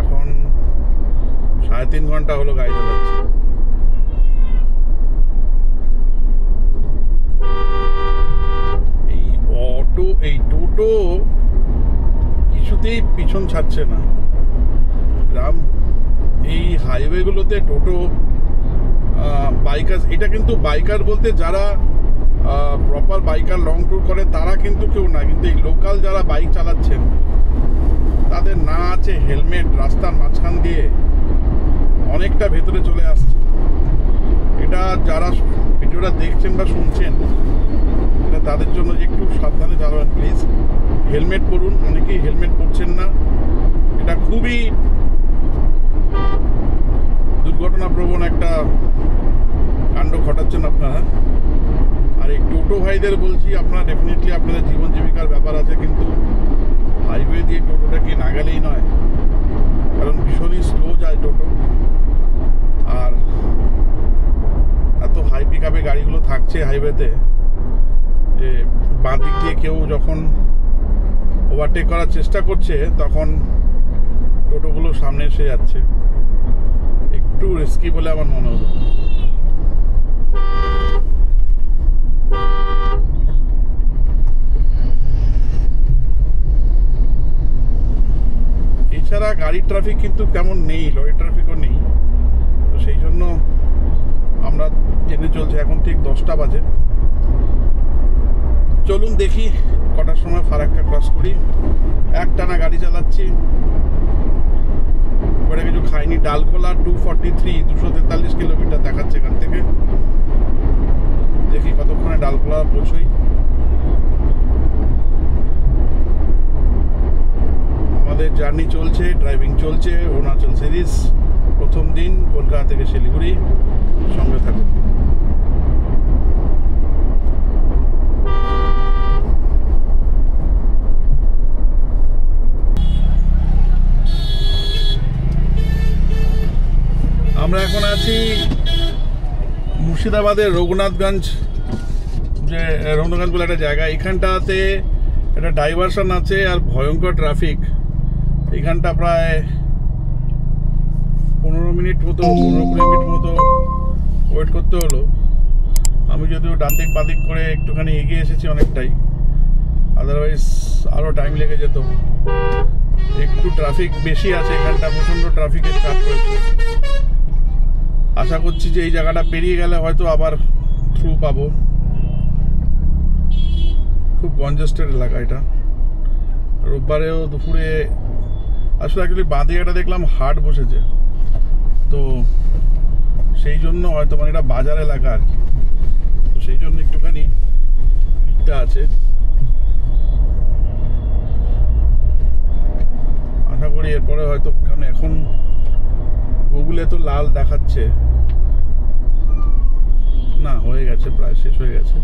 Speaker 1: এখন 3.5 ঘন্টা হলো গাড়ি চালাচ্ছি। এই টোটো কিছুতেই পিছন ছাড়ছে না। এই হাইওয়েগুলোতে টোটো বাইকার, এটা কিন্তু বাইকার বলতে যারা প্রপার বাইকার লং ট্যুর করে তারা কিন্তু কেউ না, কিন্তু এই লোকাল যারা বাইক চালাচ্ছেন তাদের না আছে হেলমেট, রাস্তার মাঝখান দিয়ে অনেকটা ভেতরে চলে আসছে। এটা যারা ভিডিওটা দেখছেন বা শুনছেন, এটা তাদের জন্য একটু সাবধানে চালাবেন প্লিজ। হেলমেট পরুন, অনেকেই হেলমেট পরছেন না, এটা খুবই দুর্ঘটনাপ্রবণ একটা কাণ্ড ঘটাচ্ছেন আপনারা। আর এই টোটো ভাইদের বলছি, আপনারা ডেফিনেটলি আপনাদের জীবন জীবিকার ব্যাপার আছে, কিন্তু হাইওয়ে দিয়ে টোটোটা কি না গেলেই নয়, কারণ ভীষণই স্লো যায় টোটো। আর এত হাই পিক আপে গাড়িগুলো থাকছে হাইওয়েতে যে বাঁ দিক দিয়ে কেউ যখন ওভারটেক করার চেষ্টা করছে তখন টোটোগুলো সামনে এসে যাচ্ছে। একটু রিস্কি বলে আমার মনে হলো। এছাড়া গাড়ির ট্রাফিক কিন্তু তেমন নেই, লরি ট্রাফিকও নেই, তো সেই জন্য আমরা ট্রেনে চলছে। এখন ঠিক 10টা বাজে। চলুন দেখি কটার সময় ফারাক্কা ক্রস করি। একটানা গাড়ি চালাচ্ছি, করে কিছু খাইনি। ডালখোলা 243 কিলোমিটার দেখাচ্ছে এখান থেকে। দেখি কতক্ষণে ডালখোলা পৌঁছই। আমাদের জার্নি চলছে, ড্রাইভিং চলছে, অরুণাচল সিরিজ প্রথম দিন কলকাতা থেকে শিলিগুড়ি। সঙ্গে থাকুন। আমরা এখন আছি মুর্শিদাবাদের রঘুনাথগঞ্জ, যে রঘুনাথগঞ্জ বলে একটা জায়গা। এখানটাতে একটা ডাইভারশন আছে আর ভয়ঙ্কর ট্রাফিক। এখানটা প্রায় 15 মিনিট মতো 15-20 মিনিট মতো ওয়েট করতে হলো। আমি যদিও ডান দিক বাদিক করে একটুখানি এগিয়ে এসেছি অনেকটাই, আদারওয়াইজ আরও টাইম লেগে যেত। একটু ট্রাফিক বেশি আছে এখানটা, প্রচণ্ড ট্রাফিকের চাপ রয়েছে। আশা করছি যে এই জায়গাটা পেরিয়ে গেলে হয়তো আবার থ্রু পাবো। খুব কনজেস্টেড এলাকা এটা। রোববারেও দুপুরে আসলে অ্যাকচুয়ালি বাঁ দিকেটা দেখলাম হাট বসেছে, তো সেই জন্য হয়তো মানে এটা বাজার এলাকা আর কি, তো সেই জন্য একটুখানি ভিড়টা আছে। আশা করি এরপরে হয়তো, কারণ এখন গুগলে তো লাল দেখাচ্ছে না, হয়ে গেছে, প্রায় শেষ হয়ে গেছে,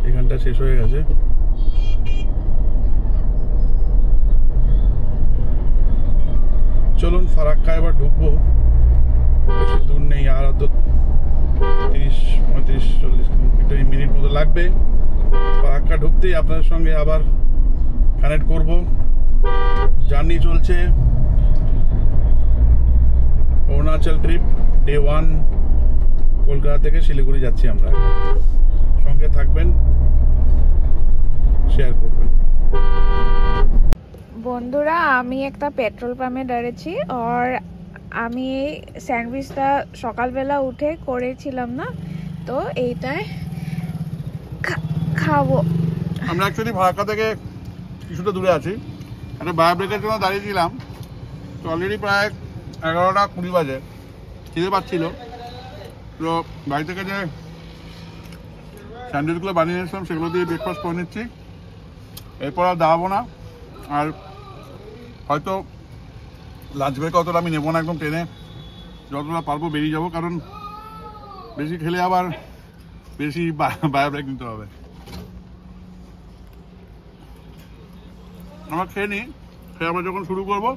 Speaker 1: এখানটা শেষ হয়ে গেছে। চলুন ফারাক্কা এবার ঢুকবো, বেশি দূর নেই, আর হয়তো 30-35-40 মিনিট মতো লাগবে। ফারাক্কা ঢুকতেই আপনাদের সঙ্গে আবার কানেক্ট করব। জার্নি চলছে, অরুণাচল ট্রিপ ডে 1, কলকাতা থেকে শিলিগুড়ি যাচ্ছি আমরা। সঙ্গে থাকবেন, শেয়ার করবেন।
Speaker 3: বন্ধুরা, আমি একটা পেট্রোল পাম্পে দাঁড়িয়েছি। আর আমি স্যান্ডউইচটা সকালবেলা উঠে করেছিলাম না, তো এইটাই খাবো।
Speaker 1: আমরা অ্যাকচুয়ালি ফারাক্কা থেকে কিছুটা দূরে আছি, একটা বায়ো ব্রেকের জন্য দাঁড়িয়েছিলাম। তো অলরেডি প্রায় 11টা 20 বাজে, খিদে পাচ্ছিল। তো বাড়ি থেকে যে স্যান্ডউইচগুলো বানিয়ে নিয়েছিলাম সেগুলো দিয়ে ব্রেকফাস্ট করে নিচ্ছি। এরপর আর দাঁড়াবো না, আর হয়তো লাঞ্চ ব্রেক অতটা আমি নেবো না, একদম ট্রেনে যতটা পারবো বেরিয়ে যাবো, কারণ বেশি খেলে আবার বেশি বায়ো ব্রেক নিতে হবে। আমরা খেয়ে নিই, খেয়ে আমরা যখন শুরু করবো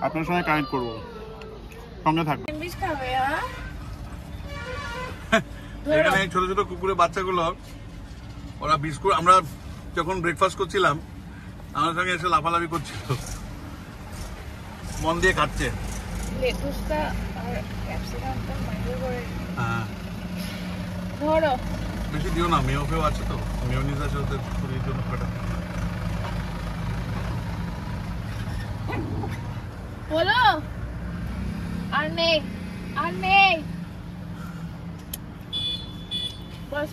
Speaker 1: আপনার সঙ্গে কানেক্ট করবো, সঙ্গে থাকবে।
Speaker 3: স্যান্ডউইচ খাবে?
Speaker 1: এখানে ছোট ছোট কুকুরের বাচ্চাগুলো, ওরা বিস্কুট, আমরা যখন ব্রেকফাস্ট করছিলাম আমার সঙ্গে এসে লাফালাফি করছিল, মন দিয়ে খাচ্ছে।
Speaker 3: লেটুসটা আর ক্যাপসিকামটা মাইক্রো করে
Speaker 1: হ্যাঁ,
Speaker 3: ধরো,
Speaker 1: বেশি দিও না, মেয়ো ফেও আছে, তো মেয়োনিজ আছে ওদের শরীরের জন্য কাটা।
Speaker 3: বলো, আর নেই, আর নেই, বস।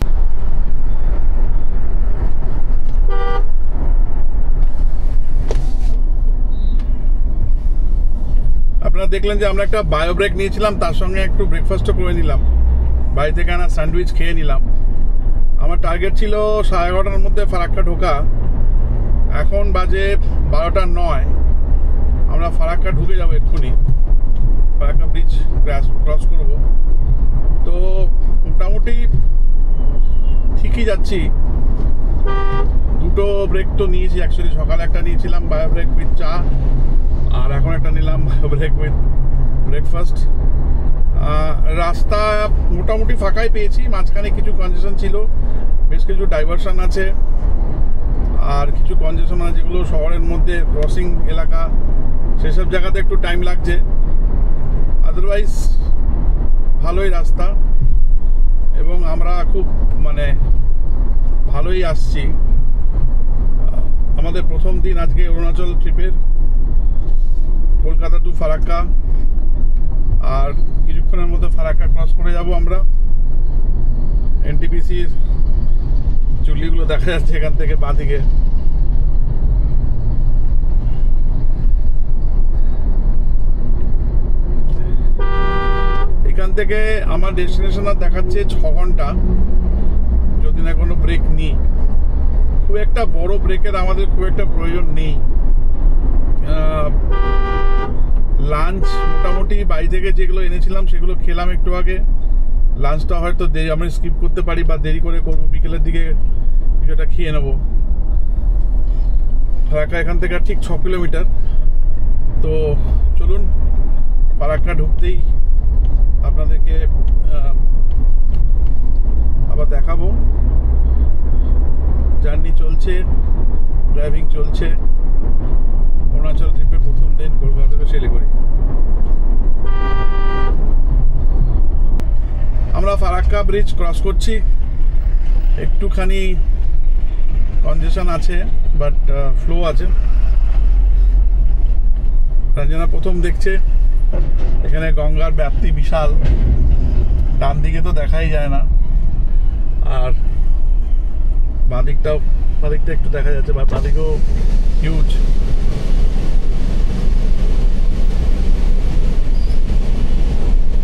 Speaker 1: আপনারা দেখলেন যে আমরা একটা বায়ো ব্রেক নিয়েছিলাম, তার সঙ্গে একটু ব্রেকফাস্টও করে নিলাম, বাড়ি থেকে আনা স্যান্ডউইচ খেয়ে নিলাম। আমার টার্গেট ছিল 11:30টার মধ্যে ফারাক্কা ঢোকা, এখন বাজে 12টা 9। আমরা ফারাক্কা ঢুকে যাবো এক্ষুনি, ফারাক্কা ব্রিজ ক্রস করব। তো মোটামুটি ঠিকই যাচ্ছি। দুটো ব্রেক তো নিয়েছি অ্যাকচুয়ালি, সকালে একটা নিয়েছিলাম বায়ো ব্রেক উইথ চা, আর এখন একটা নিলাম বায়ো ব্রেক উইথ ব্রেকফাস্ট। রাস্তা মোটামুটি ফাঁকাই পেয়েছি, মাঝখানে কিছু কনজেশন ছিল, বেশ কিছু ডাইভারশন আছে, আর কিছু কনজেশন আছে যেগুলো শহরের মধ্যে ক্রসিং এলাকা, সেসব জায়গাতে একটু টাইম লাগছে। আদারওয়াইজ ভালোই রাস্তা, এবং আমরা খুব মানে ভালোই আসছি। আমাদের প্রথম দিন আজকে অরুণাচল ট্রিপের, কলকাতা টু ফারাক্কা, আর কিছুক্ষণের মধ্যে ফারাক্কা ক্রস করে যাব আমরা। এনটিপিসির চুল্লিগুলো দেখা যাচ্ছে এখান থেকে বাঁ দিকে। এখান থেকে আমার ডেস্টিনেশন আর দেখাচ্ছে 6 ঘন্টা, যদি না কোনো ব্রেক নিই। খুব একটা বড় ব্রেকের আমাদের খুব একটা প্রয়োজন নেই, লাঞ্চ মোটামুটি বাড়ি থেকে যেগুলো এনেছিলাম সেগুলো খেলাম একটু আগে। লাঞ্চটা হয়তো দেরি আমি স্কিপ করতে পারি বা দেরি করে করবো, বিকেলের দিকে ভিডিওটা খেয়ে নেবো। ফারাক্কা এখান থেকে ঠিক 6 কিলোমিটার। তো চলুন ফারাক্কা ঢুকতেই আপনাদেরকে আবার দেখাবো। জার্নি চলছে, ড্রাইভিং চলছে। অরুণাচল ট্রিপের প্রথম দিন কলকাতা থেকে শিলিগুড়ি। আমরা ফারাক্কা ব্রিজ ক্রস করছি। একটুখানি কনজেশন আছে, বাট ফ্লো আছে। রঞ্জনা প্রথম দেখছে, এখানে গঙ্গার ব্যাপ্তি বিশাল, ডান দিকে তো দেখাই যায় না, আর বাঁদিকটা একটু দেখা যাচ্ছে, বা বাঁদিকেও হিউজ।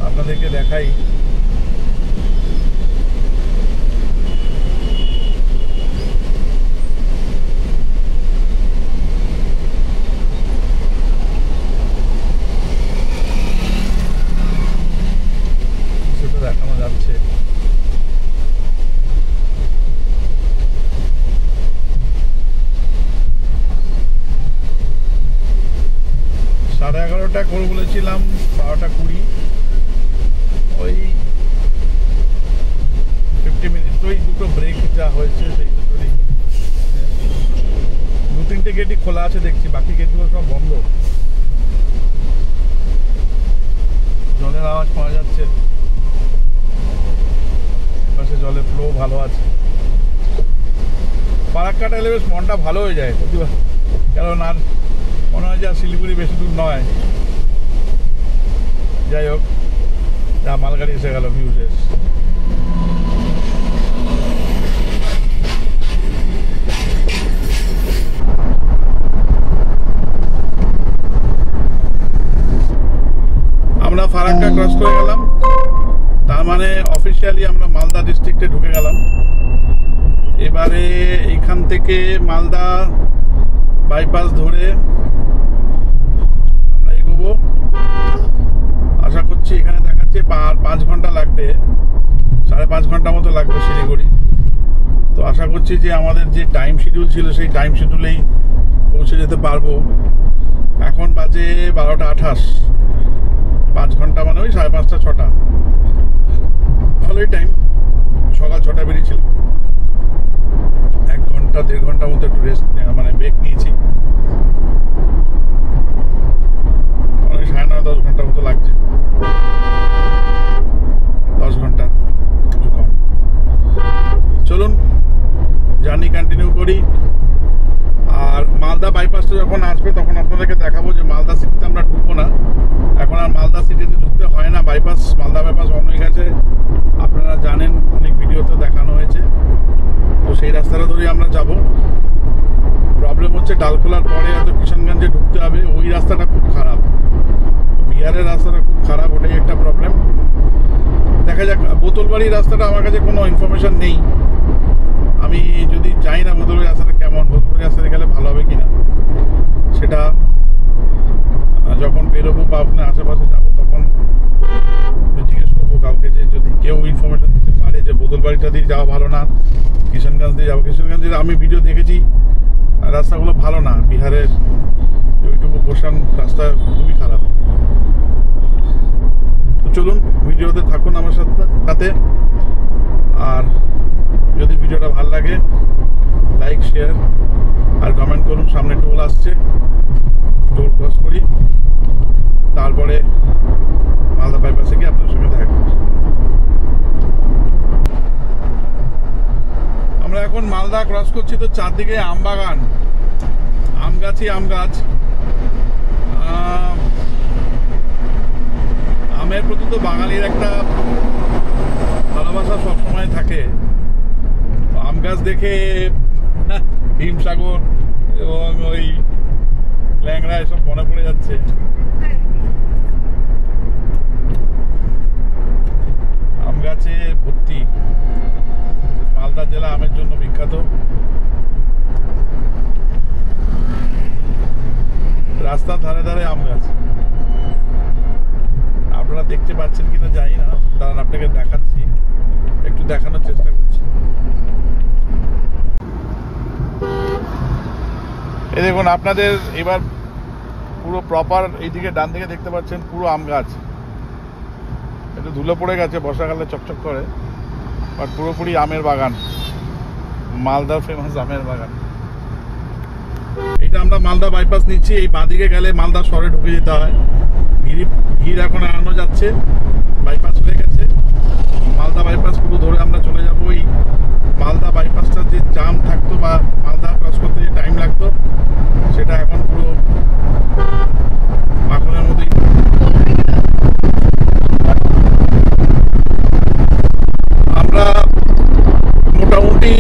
Speaker 1: আপনাদেরকে দেখাই, দেখানো যাচ্ছে। 11:30 করে বলেছিলাম, 12:20। ওই 50 মিনিট, ওই দুটো ব্রেক যা হয়েছে সেই দুটোরই। 2-3টে গেটই খোলা আছে দেখছি, বাকি গেটগুলো সব বন্ধ। জলের আওয়াজ পাওয়া যাচ্ছে, পাশে জলের ফ্লো ভালো আছে। ফারাক্কাটা এলে বেশ মনটা ভালো হয়ে যায়, কারণ আর মনে হয় যে শিলিগুড়ি বেশি দূর নয়। যাই হোক, যা মালগাড়ি এসে গেল, ভিউ শেষ। আমরা ফারাক্কা ক্রস করে গেলাম, তার মানে অফিসিয়ালি আমরা মালদা ডিস্ট্রিক্টে ঢুকে গেলাম। এবারে এইখান থেকে মালদা বাইপাস ধরে আমরা এগোবো। আশা করছি এখানে দেখাচ্ছে 5 ঘন্টা লাগবে, 5.5 ঘন্টা মতো লাগবে শিলিগুড়ি। তো আশা করছি যে আমাদের যে টাইম শিডিউল ছিল সেই টাইম শিডিউলেই পৌঁছে যেতে পারবো। এখন বাজে 12:28, 5 ঘন্টা মানে ওই 5:30 6টা, ভালোই টাইম। সকাল 6টায় বেরিয়েছিল, 1 ঘন্টা 1.5 ঘন্টার মতো একটু রেস্ট মানে ব্রেক নিয়েছি। 9.5-10 ঘন্টার মতো লাগছে, 10 ঘন্টা কিছু কম। চলুন জার্নি কন্টিনিউ করি। আর মালদা বাইপাসটা যখন আসবে তখন আপনাদেরকে দেখাবো যে মালদা সিটিতে আমরা ঢুকবো না। এখন আর মালদা সিটিতে ঢুকতে হয় না, মালদা বাইপাস বন্ধ হয়ে গেছে, আপনারা জানেন, অনেক ভিডিওতে দেখানো হয়েছে। তো সেই রাস্তাটা ধরেই আমরা যাব। প্রবলেম হচ্ছে ডালখোলার পরে এত কিষানগঞ্জে ঢুকতে হবে, ওই রাস্তাটা খুব খারাপ, বিহারের রাস্তাটা খুব খারাপ, ওটাই একটা প্রবলেম। দেখা যাক। বোতলবাড়ির রাস্তাটা আমার কাছে কোনো ইনফরমেশন নেই, আমি যদি জানি না বোতলবাড়ি রাস্তাটা কেমন, বোতলবাড়ি রাস্তাতে গেলে ভালো হবে কিনা সেটা যখন বেরোবো বা ওখানে আশেপাশে যাবো তখন জিজ্ঞেস করবো কাউকে, যে যদি কেউ ইনফরমেশন দিতে পারে যে বোতলবাড়িটা দিয়ে যাওয়া ভালো না কিষানগঞ্জ দিয়ে যাবো। কিষানগঞ্জের আমি ভিডিও দেখেছি, রাস্তাগুলো ভালো না, বিহারের ওইটুকু পোর্শন রাস্তা খুবই খারাপ। তো চলুন ভিডিওতে থাকুন আমার সাথে। আর যদি ভিডিওটা ভালো লাগে লাইক, শেয়ার আর কমেন্ট করুন। সামনে টোল আসছে, টোল ক্রস করি, তারপরে মালদা বাইপাসে গিয়ে আপনার সঙ্গে দেখা করছি। আমরা এখন মালদা ক্রস করছি, তো চারদিকে আম বাগান, আম গাছই আম গাছ। আমের প্রতি তো বাঙালির একটা ভালোবাসা সবসময় থাকে। আম গাছ দেখে হিমসাগর এবং ওই ল্যাংড়া এসব মনে পড়ে যাচ্ছে। আম গাছে ভর্তি। মালদা জেলা আমের জন্য বিখ্যাত। রাস্তা রাস্তার ধারে ধারে আম গাছ। আপনারা দেখতে পাচ্ছেন কিনা জানি না, কারণ আপনাকে দেখাচ্ছি, একটু দেখানোর চেষ্টা করছি। এই দেখুন, আপনাদের এবার পুরো প্রপার এইদিকে ডান দিকে দেখতে পাচ্ছেন পুরো আম গাছ। একটু ধুলো পড়ে গেছে, বর্ষাকালে চকচক করে, বাট পুরোপুরি আমের বাগান, মালদার ফেমাস আমের বাগান। এটা আমরা মালদা বাইপাস নিচ্ছি। এই বাঁদিকে গেলে মালদা শহরে ঢুকে যেতে হয়। ভিড় এখন আনানো যাচ্ছে, বাইপাস হয়ে গেছে। মালদা বাইপাস পুরো ধরে আমরা চলে যাবো। ওই মালদা বাইপাসটা যে জাম থাকতো বা মালদা ক্রস করতে যে টাইম লাগতো, সেটা এখন পুরো মাখনের মতোই। আমরা মোটামুটি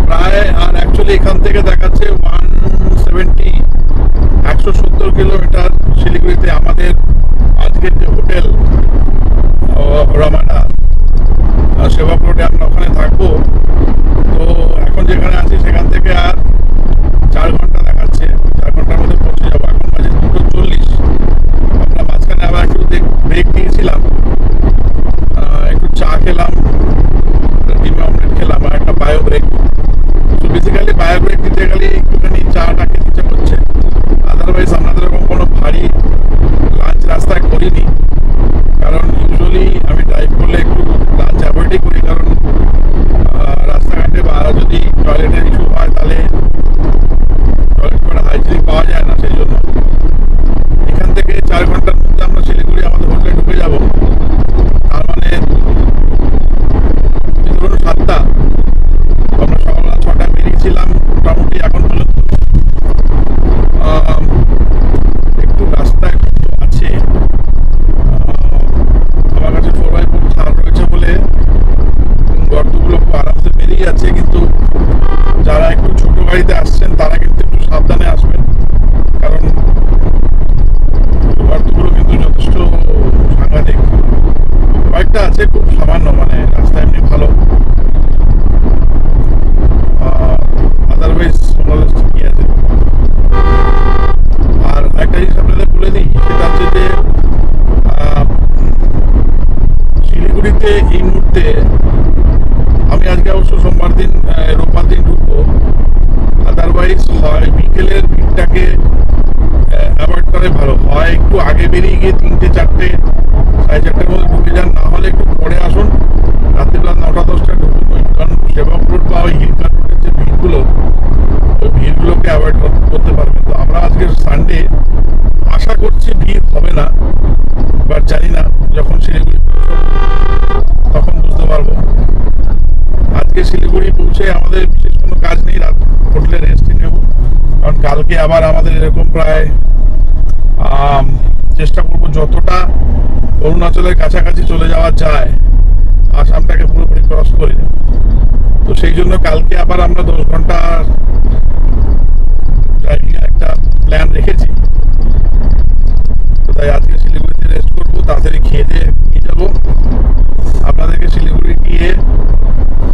Speaker 1: প্রায়, আর অ্যাকচুয়ালি এখান থেকে দেখাচ্ছে 170 কিলোমিটার শিলিগুড়িতে। আমাদের আজকের যে হোটেল রমানা সেবক রোডে, আমরা ওখানে থাকবো। তো এখন যেখানে আছি সেখান থেকে আর 4 ঘন্টা দেখাচ্ছে। 4 ঘন্টার মধ্যে পৌঁছে যাবো। এখন বাজে 2:40। আমরা মাঝখানে আবার একটু ব্রেক দিয়েছিলাম, একটু চা খেলাম, ডিম অমলেট খেলাম, আর একটা বায়ো ব্রেক। তো বেসিক্যালি বায়ো ব্রেক দিতে গেলে একটুখানি চাটা খেতে ইচ্ছা করছে। আদারওয়াইজ আপনাদের এরকম কোনো ভারী লাঞ্চ রাস্তায় করিনি, কারণ ইউজুয়ালি আমি ড্রাইভ করলে একটু লাঞ্চ অ্যাভয়েডই করি, কারণ রাস্তাঘাটে বা যদি টয়লেটের ইস্যু হয় তাহলে টয়লেট করে হাইজিনিক পাওয়া যায় না। সেই জন্য এখান থেকে 4 ঘন্টার মধ্যে আমরা শিলিগুড়ি আমাদের হোটেলে ঢুকে যাব। তার মানে ধরুন 7টা, আমরা সকাল 6টায় বেরিয়েছিলাম। মোটামুটি এখন পর্যন্ত একটু রাস্তা একটু আছে। আমার কাছে 4x4 ছাড় রয়েছে বলে গর্তগুলো খুব আরামসে বেরিয়ে যাচ্ছে, কিন্তু যারা একটু ছোট গাড়িতে আসছেন তারা কিন্তু একটু সাবধানে আসবেন, কারণ গর্তগুলো কিন্তু যথেষ্ট সাংঘাতিক। কয়েকটা আছে খুব সামান্য, মানে রাস্তা এমনি ভালো, আদারওয়াইজ ঠিকই আছে। আর একটা জিনিস আপনাদের বলে দিই, সেটা হচ্ছে যে শিলিগুড়িতে এই মুহূর্তে আমি আজকে অবশ্য সোমবার দিন, রোববার দিন ঢুকবো। আদারওয়াইজ হয় বিকেলের ভিড়টাকে অ্যাভয়েড করে ভালো, হয় একটু আগে বেরিয়ে গিয়ে 3টে 4টে 4:30টার মধ্যে ঢুকে যান, না হলে একটু পরে আসুন, রাত্রিবেলা 9টা 10টায় ঢুকুন। কারণ সেবক রোড বা ওই হিলকার রোডের যে ভিড়গুলো, ওই ভিড়গুলোকে অ্যাভয়েড করতে পারবেন। তো আমরা আজকের সানডে, আশা করছি ভিড় হবে না, বাট জানি না, যখন শিলিগুড়ি তখন বুঝতে পারবো। আজকে শিলিগুড়ি পৌঁছে আমাদের বিশেষ কোনো কাজ নেই, রাত হোটেলে রেস্ট নেব, কারণ কালকে আবার আমাদের এরকম প্রায় চেষ্টা করবো যতটা অরুণাচলের কাছাকাছি চলে যাওয়া যায়, আসামটাকে পুরোপুরি ক্রস করে। তো সেই জন্য কালকে আবার আমরা 10 ঘন্টা ড্রাইভিং একটা প্ল্যান রেখেছি। তো তাই আজকে শিলিগুড়িতে রেস্ট করবো, তাড়াতাড়ি খেয়ে দিয়ে নিয়ে যাবো, আপনাদেরকে শিলিগুড়ি গিয়ে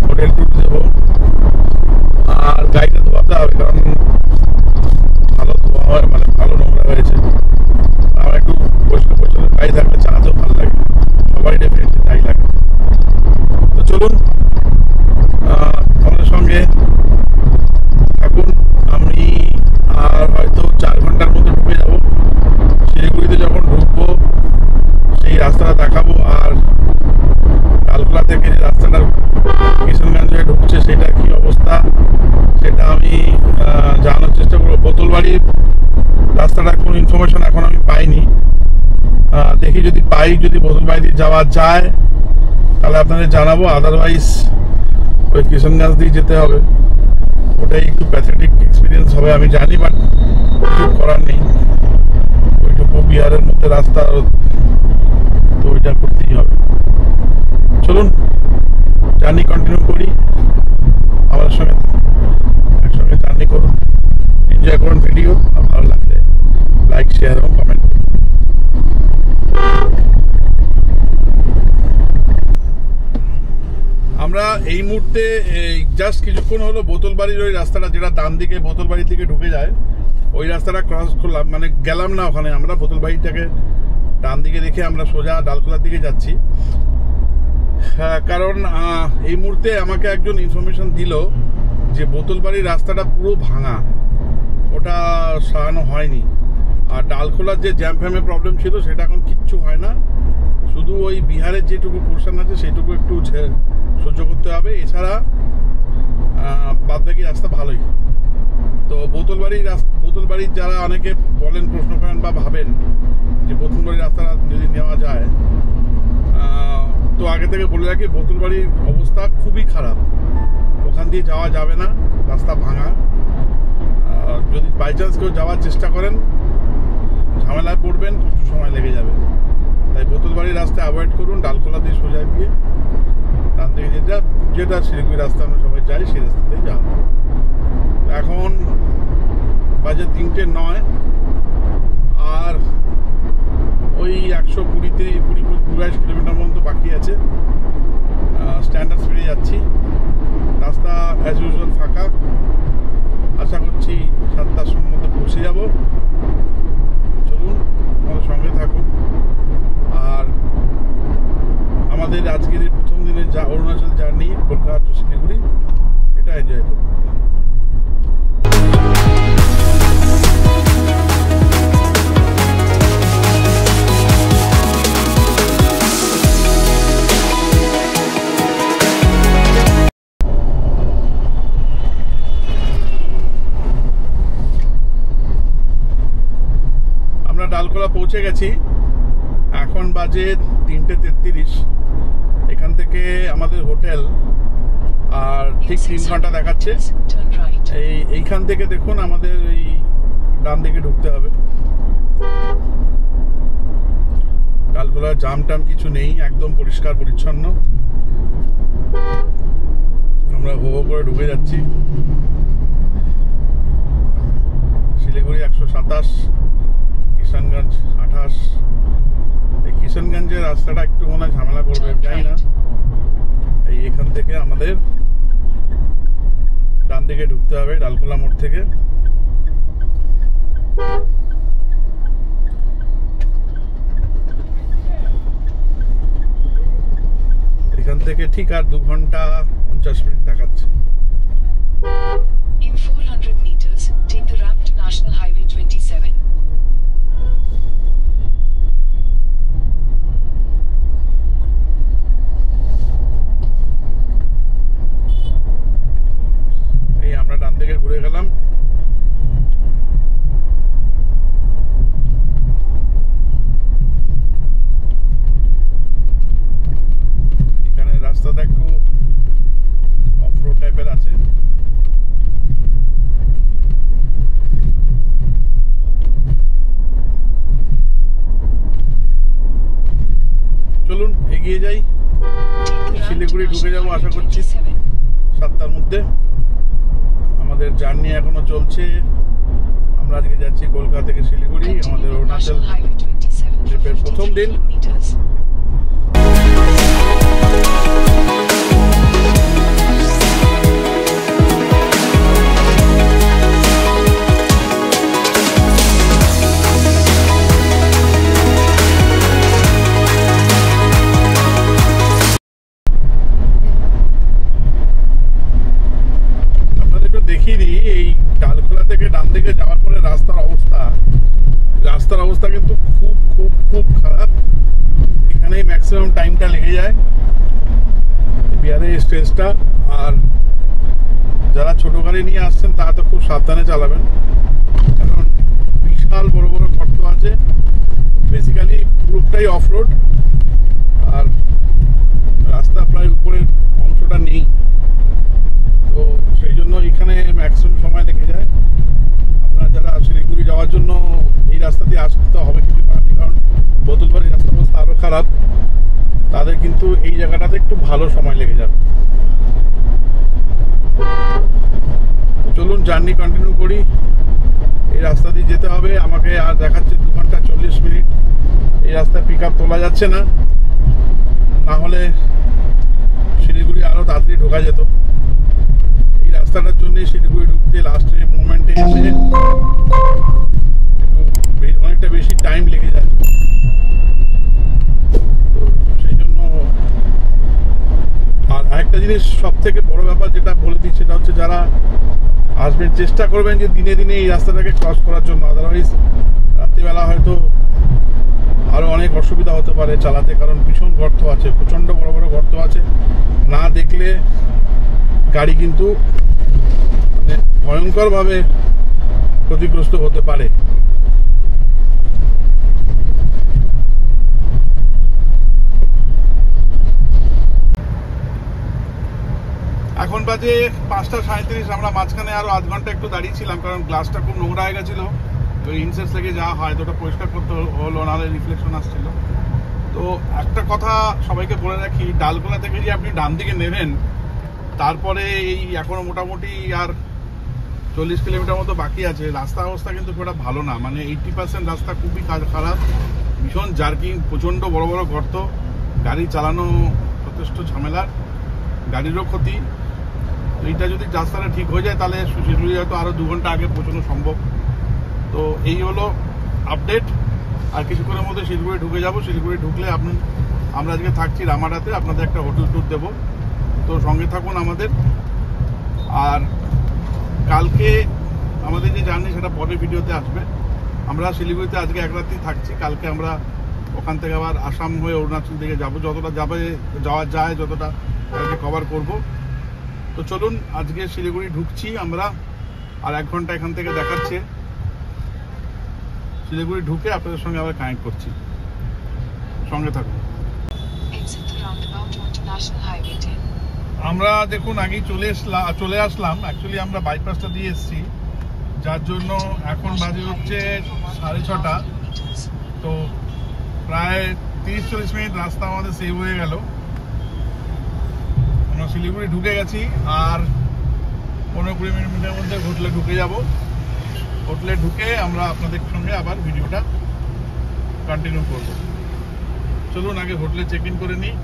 Speaker 1: হোটেল টুর দেবো। আর গাড়িটা ধোয়াতে হবে, কারণ ভালো ধোয়া হয়, মানে ভালো নোংরা হয়েছে। আমার একটু পরিষ্কার পরিচ্ছন্ন গাড়ি থাকলে চালাতেও ভালো লাগে, সবারই ডেফিনেটলি তাই লাগে। তো চলুন আমাদের সঙ্গে থাকুন। আমি আর হয়তো 4 ঘন্টার মধ্যে ঢুকে যাব শিলিগুড়িতে। যখন ঢুকবো সেই রাস্তাটা দেখাবো, আর কালকোলা থেকে যে রাস্তাটা কিষানগঞ্জে ঢুকছে সেটা কি অবস্থা সেটা আমি জানানোর চেষ্টা করবো। বোতলবাড়ির রাস্তাটা কোনো ইনফরমেশন এখন আমি পাইনি, দেখি যদি পাই, যদি বোতলবাড়ি দিয়ে যাওয়া যায় তাহলে আপনাদের জানাবো। আদারওয়াইজ ওই কিষানগঞ্জ দিয়ে যেতে হবে, ওটাই একটু প্যাথেটিক এক্সপিরিয়েন্স হবে আমি জানি, বাট কিছু করার নেই। ওইটুকু বিহারের মধ্যে রাস্তা, তো ওইটা করতেই হবে। চলুন জার্নি কন্টিনিউ করি, আমাদের সঙ্গে একসঙ্গে জার্নি করুন, এনজয় করুন ভিডিও। আর ভালো লাগলে লাইক, শেয়ার এবং কমেন্ট করুন। আমরা এই মুহূর্তে জাস্ট কিছুক্ষণ হলো বোতলবাড়ির ওই রাস্তাটা, যেটা ডান দিকে বোতলবাড়ির দিকে ঢুকে যায়, ওই রাস্তাটা ক্রস করলাম, মানে গেলাম না ওখানে, আমরা বোতলবাড়িটাকে ডান দিকে রেখে আমরা সোজা ডালখোলার দিকে যাচ্ছি। হ্যাঁ, কারণ এই মুহূর্তে আমাকে একজন ইনফরমেশন দিল যে বোতলবাড়ির রাস্তাটা পুরো ভাঙা, ওটা সারানো হয়নি। আর ডালখোলার যে জ্যাম ফ্যামের প্রবলেম ছিল সেটা এখন কিচ্ছু হয় না, শুধু ওই বিহারের যেটুকু পোর্শন আছে সেইটুকু একটু সহ্য করতে হবে, এছাড়া বাদবাকি রাস্তা ভালোই। তো বোতলবাড়ির যারা অনেকে বলেন, প্রশ্ন করেন বা ভাবেন যে বোতলবাড়ির রাস্তাটা যদি নেওয়া যায়, তো আগে থেকে বলে রাখি বোতলবাড়ির অবস্থা খুবই খারাপ, ওখান দিয়ে যাওয়া যাবে না, রাস্তা ভাঙা। যদি বাই চান্স কেউ যাওয়ার চেষ্টা করেন ঝামেলায় পড়বেন, প্রচুর সময় লেগে যাবে। তাই বোতলবাড়ির রাস্তা অ্যাভয়েড করুন, ডালখোলা দিয়ে সোজা গিয়ে ডান থেকে যেটা শিলিগুড়ি রাস্তা আমরা সবাই যাই সেই রাস্তাতেই যাও। এখন বাজে 3:09, আর ওই 120-122 কিলোমিটার পর্যন্ত বাকি আছে। স্ট্যান্ডার্ড স্পিডে যাচ্ছি, রাস্তা অ্যাজ ইউজুয়াল ফাঁকা। আশা করছি 7টার মধ্যে পৌঁছে যাব। চলুন আমাদের সঙ্গে থাকুন, আর আমাদের আজকের এই প্রথম দিনের যা অরুণাচল জার্নি কলকাতা টু শিলিগুড়ি, এটা এনজয় করুন। ডালখোলা পৌঁছে গেছি, এখন বাজে 3:33। এখান থেকে আমাদের হোটেল, আর ঠিক 3 ঘন্টা দেখাচ্ছে। এইখান থেকে দেখুন আমাদের এই ডান দিকে ঢুকতে হবে। ডালখোলার জাম টাম কিছু নেই, একদম পরিষ্কার পরিচ্ছন্ন। আমরা হো করে ঢুকে যাচ্ছি। শিলিগুড়ি 127, কিষানগঞ্জ 28। এই কিষানগঞ্জের রাস্তাটা একটু মনে হয় ঝামেলা করবে, জানি না। এখান থেকে আমাদের ডান দিকে ঢুকতে হবে ডালখোলা মোড় থেকে। এখান থেকে ঠিক আর 2 ঘন্টা 50 মিনিট দেখাচ্ছে।
Speaker 2: In 400 meters, take the ramp to National Highway 27.
Speaker 1: আমরা ডান দিকে ঘুরে গেলাম। এখানে রাস্তাটা একটু অফ রোড টাইপের আছে। চলুন এগিয়ে যাই, শিলিগুড়ি ঢুকে যাবো আশা করছি 7টার মধ্যে। আমাদের জার্নি এখনো চলছে। আমরা আজকে যাচ্ছি কলকাতা থেকে শিলিগুড়ি, আমাদের অরুণাচল ট্রিপের প্রথম দিন। দেখিয়ে দিই এই ডালখোলা থেকে ডান দিকে যাওয়ার পরে রাস্তার অবস্থা কিন্তু খুব খুব খুব খারাপ। এখানেই ম্যাক্সিমাম টাইমটা লেগে যায় বিহারের স্টেজটা। আর যারা ছোট গাড়ি নিয়ে আসছেন তারা তো খুব সাবধানে চালাবেন, কারণ বিশাল বড় বড় গর্ত আছে। বেসিক্যালি পুরোটাই অফ রোড, আর রাস্তা প্রায় উপরের অংশটা নেই, তো সেই জন্য এখানে ম্যাক্সিমাম সময় লেগে যায়। আপনারা যারা শিলিগুড়ি যাওয়ার জন্য এই রাস্তা দিয়ে আসতে হবে কিছু পারেনি, কারণ বোতলবাড়ির রাস্তা অবস্থা আরও খারাপ, তাদের কিন্তু এই জায়গাটাতে একটু ভালো সময় লেগে যাবে। চলুন জার্নি কন্টিনিউ করি। এই রাস্তা দিয়ে যেতে হবে আমাকে, আর দেখাচ্ছে 2 ঘন্টা 40 মিনিট। এই রাস্তায় পিক আপ তোলা যাচ্ছে না, না হলে শিলিগুড়ি আরও তাড়াতাড়ি ঢোকা যেত। এই রাস্তাটার জন্যই শিলিগুড়ি ঢুকতে লাস্টের মোমেন্টে এসে জিনিস সব থেকে বড় ব্যাপার যেটা বলে দিই সেটা হচ্ছে যারা আসবেন চেষ্টা করবেন যে দিনে দিনে এই রাস্তাটাকে ক্রস করার জন্য, আদারওয়াইজ রাত্রিবেলা হয়তো আরও অনেক অসুবিধা হতে পারে চালাতে, কারণ ভীষণ গর্ত আছে, প্রচণ্ড বড় বড় গর্ত আছে। না দেখলে গাড়ি কিন্তু ভয়ঙ্করভাবে ক্ষতিগ্রস্ত হতে পারে। এখন বাজে 5:37। আমরা মাঝখানে আরো আধ ঘন্টা একটু দাঁড়িয়েছিলাম, কারণ গ্লাসটা খুব নোংরা হয়ে গেছিল। ওই ইনসেন্স থেকে যা হয় তো ওটা পরিষ্কার করতে হলো, নাহলে রিফ্লেকশন আসছিল। তো একটা কথা সবাইকে বলে রাখি, ডালগোলা থেকে যে আপনি ডান দিকে নেবেন, তারপরে এই এখনো মোটামুটি আর 40 কিলোমিটার মতো বাকি আছে। রাস্তা অবস্থা কিন্তু খুব একটা ভালো না, মানে 80% রাস্তা খুবই খারাপ, ভীষণ জার্কিং, প্রচণ্ড বড় বড় গর্ত, গাড়ি চালানো যথেষ্ট ঝামেলার, গাড়িরও ক্ষতি। এইটা যদি রাস্তাটা ঠিক হয়ে যায় তাহলে শিলিগুড়ি হয়তো আরও 2 ঘন্টা আগে পৌঁছানো সম্ভব। তো এই হলো আপডেট। আর কিছুক্ষণের মধ্যে শিলিগুড়ি ঢুকে যাব। শিলিগুড়ি ঢুকলে আমরা আজকে থাকছি রামাডাতে, আপনাদের একটা হোটেল ট্যুর দেবো, তো সঙ্গে থাকুন আমাদের। আর কালকে আমাদের যে জার্নি সেটা পরের ভিডিওতে আসবে। আমরা শিলিগুড়িতে আজকে এক রাত্রি থাকছি, কালকে আমরা ওখান থেকে আবার আসাম হয়ে অরুণাচল দিকে যাব, যতটা যাওয়া যায় যতটা কালকে কভার করব। তো চলুন, আজকে শিলিগুড়ি ঢুকছি আমরা, আর 1 ঘন্টা এখান থেকে দেখাচ্ছে। শিলিগুড়ি ঢুকে আপনাদের সঙ্গে আবার কানেক্ট করছি, সঙ্গে থাকুন।
Speaker 2: Exit the roundabout onto National Highway 10.
Speaker 1: আমরা দেখুন আগেই চলে আসলাম। অ্যাকচুয়ালি আমরা বাইপাসটা দিয়ে এসেছি, যার জন্য এখন বাজে হচ্ছে 6:30। তো প্রায় 30-40 মিনিট রাস্তা আমাদের সেভ হয়ে গেল। আমরা শিলিগুড়ি ঢুকে গেছি, আর 15-20 মিনিটের মধ্যে হোটেলে ঢুকে যাব। হোটেলে ঢুকে আমরা আপনাদের সঙ্গে আবার ভিডিওটা কন্টিনিউ করব। চলুন আগে হোটেলে চেক ইন করে নিই।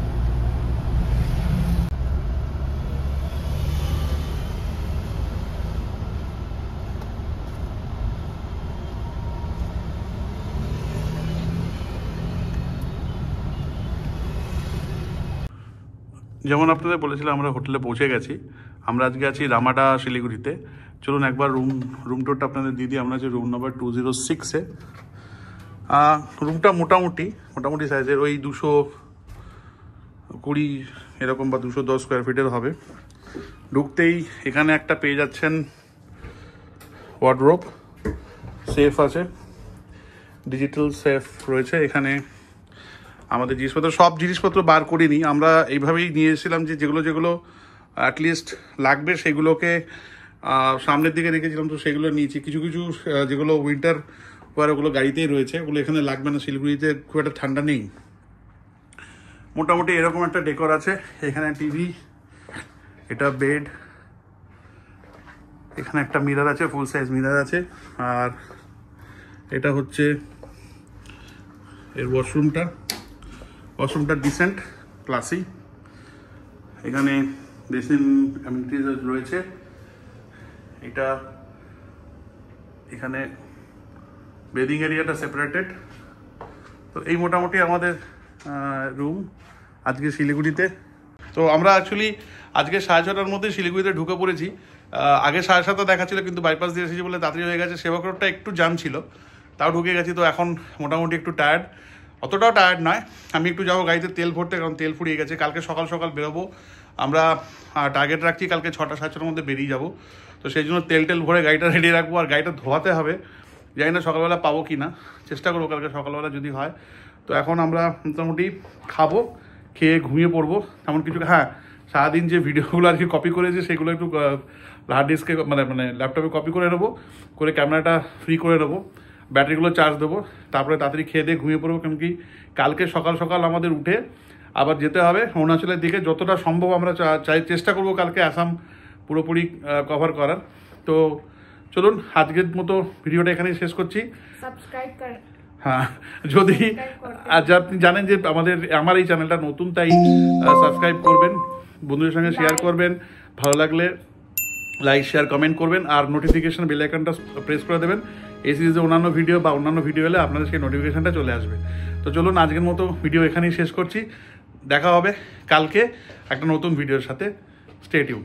Speaker 1: যেমন আপনাদের বলেছিলাম, আমরা হোটেলে পৌঁছে গেছি। আমরা আজকে আছি রামাডা শিলিগুড়িতে। চলুন একবার রুম টোরটা আপনাদের দিয়ে দিই। আমরা আছি রুম নাম্বার 206-এ। রুমটা মোটামুটি সাইজের, ওই 220 এরকম বা 210 স্কোয়ার ফিটের হবে। ঢুকতেই এখানে একটা পেয়ে যাচ্ছেন ওয়ার্ডরোব, সেফ আছে, ডিজিটাল সেফ রয়েছে এখানে। আমাদের সব জিনিসপত্র বার করিনি, আমরা এইভাবেই নিয়ে এসেছিলাম যে যেগুলো অ্যাটলিস্ট লাগবে সেগুলোকে সামনের দিকে রেখেছিলাম। তো সেগুলো নিয়েছি। কিছু যেগুলো উইন্টার ওয়ার ওগুলো গাড়িতেই রয়েছে, ওগুলো এখানে লাগবে না। শিলিগুড়িতে খুব একটা ঠান্ডা নেই। মোটামুটি এরকম একটা ডেকোর আছে। এখানে টিভি, এটা বেড, এখানে একটা মিরর আছে, ফুল সাইজ মিরর আছে। আর এটা হচ্ছে এর ওয়াশরুমটা ডিসেন্ট, ক্লাসি। এখানে বেসিন অ্যামিনিটিজ রয়েছে। এখানে বেডিং এরিয়াটা সেপারেটেড। তো এই মোটামুটি আমাদের রুম আজকে শিলিগুড়িতে। তো আমরা অ্যাকচুয়ালি আজকে 6:30টার মধ্যে শিলিগুড়িতে ঢুকে পড়েছি। আগে 7:30 দেখাচ্ছিল, কিন্তু বাইপাস দিয়ে এসেছি বলে তাড়াতাড়ি হয়ে গেছে। সেবক রোডটা একটু জ্যাম ছিল, তাও ঢুকে গেছি। তো এখন মোটামুটি একটু টায়ার্ড, অতটাও টায়ার্ড নয়। আমি একটু যাবো গাড়িতে তেল ভরতে, কারণ তেল ফুরিয়ে গেছে। কালকে সকাল বেরোবো। আমরা টার্গেট রাখছি কালকে 6টা-7টার মধ্যে বেরিয়ে যাব। তো সেই জন্য তেল ভরে গাড়িটা রেডি রাখবো। আর গাড়িটা ধোয়াতে হবে, জানি না সকালবেলা পাবো কি না, চেষ্টা করবো কালকে সকালবেলা যদি হয়। তো এখন আমরা মোটামুটি খাবো, খেয়ে ঘুমিয়ে পড়বো তেমন কিছু। হ্যাঁ, সারাদিন যে ভিডিওগুলো আর কি কপি করেছি সেগুলো একটু হার্ড ডিস্কে মানে ল্যাপটপে কপি করে নেবো, করে ক্যামেরাটা ফ্রি করে নেবো, ব্যাটারিগুলো চার্জ দেবো, তারপরে তাড়াতাড়ি খেয়ে দিয়ে ঘুমিয়ে পড়বো। কেন কি কালকে সকাল আমাদের উঠে আবার যেতে হবে অরুণাচলের দিকে। যতটা সম্ভব আমরা চেষ্টা করবো কালকে আসাম পুরোপুরি কভার করার। তো চলুন আজকের মতো ভিডিওটা এখানেই শেষ করছি।
Speaker 3: সাবস্ক্রাইব করেন।
Speaker 1: হ্যাঁ, যদি আপনি জানেন যে আমার এই চ্যানেলটা নতুন, তাই সাবস্ক্রাইব করবেন, বন্ধুদের সঙ্গে শেয়ার করবেন, ভালো লাগলে লাইক শেয়ার কমেন্ট করবেন, আর নোটিফিকেশন বেল আইকনটা প্রেস করে দেবেন। এই সিরিজে অন্যান্য ভিডিও এলে আপনাদের সেই নোটিফিকেশনটা চলে আসবে। তো চলুন আজকের মতো ভিডিও এখানেই শেষ করছি। দেখা হবে কালকে একটা নতুন ভিডিওর সাথে। Stay tune.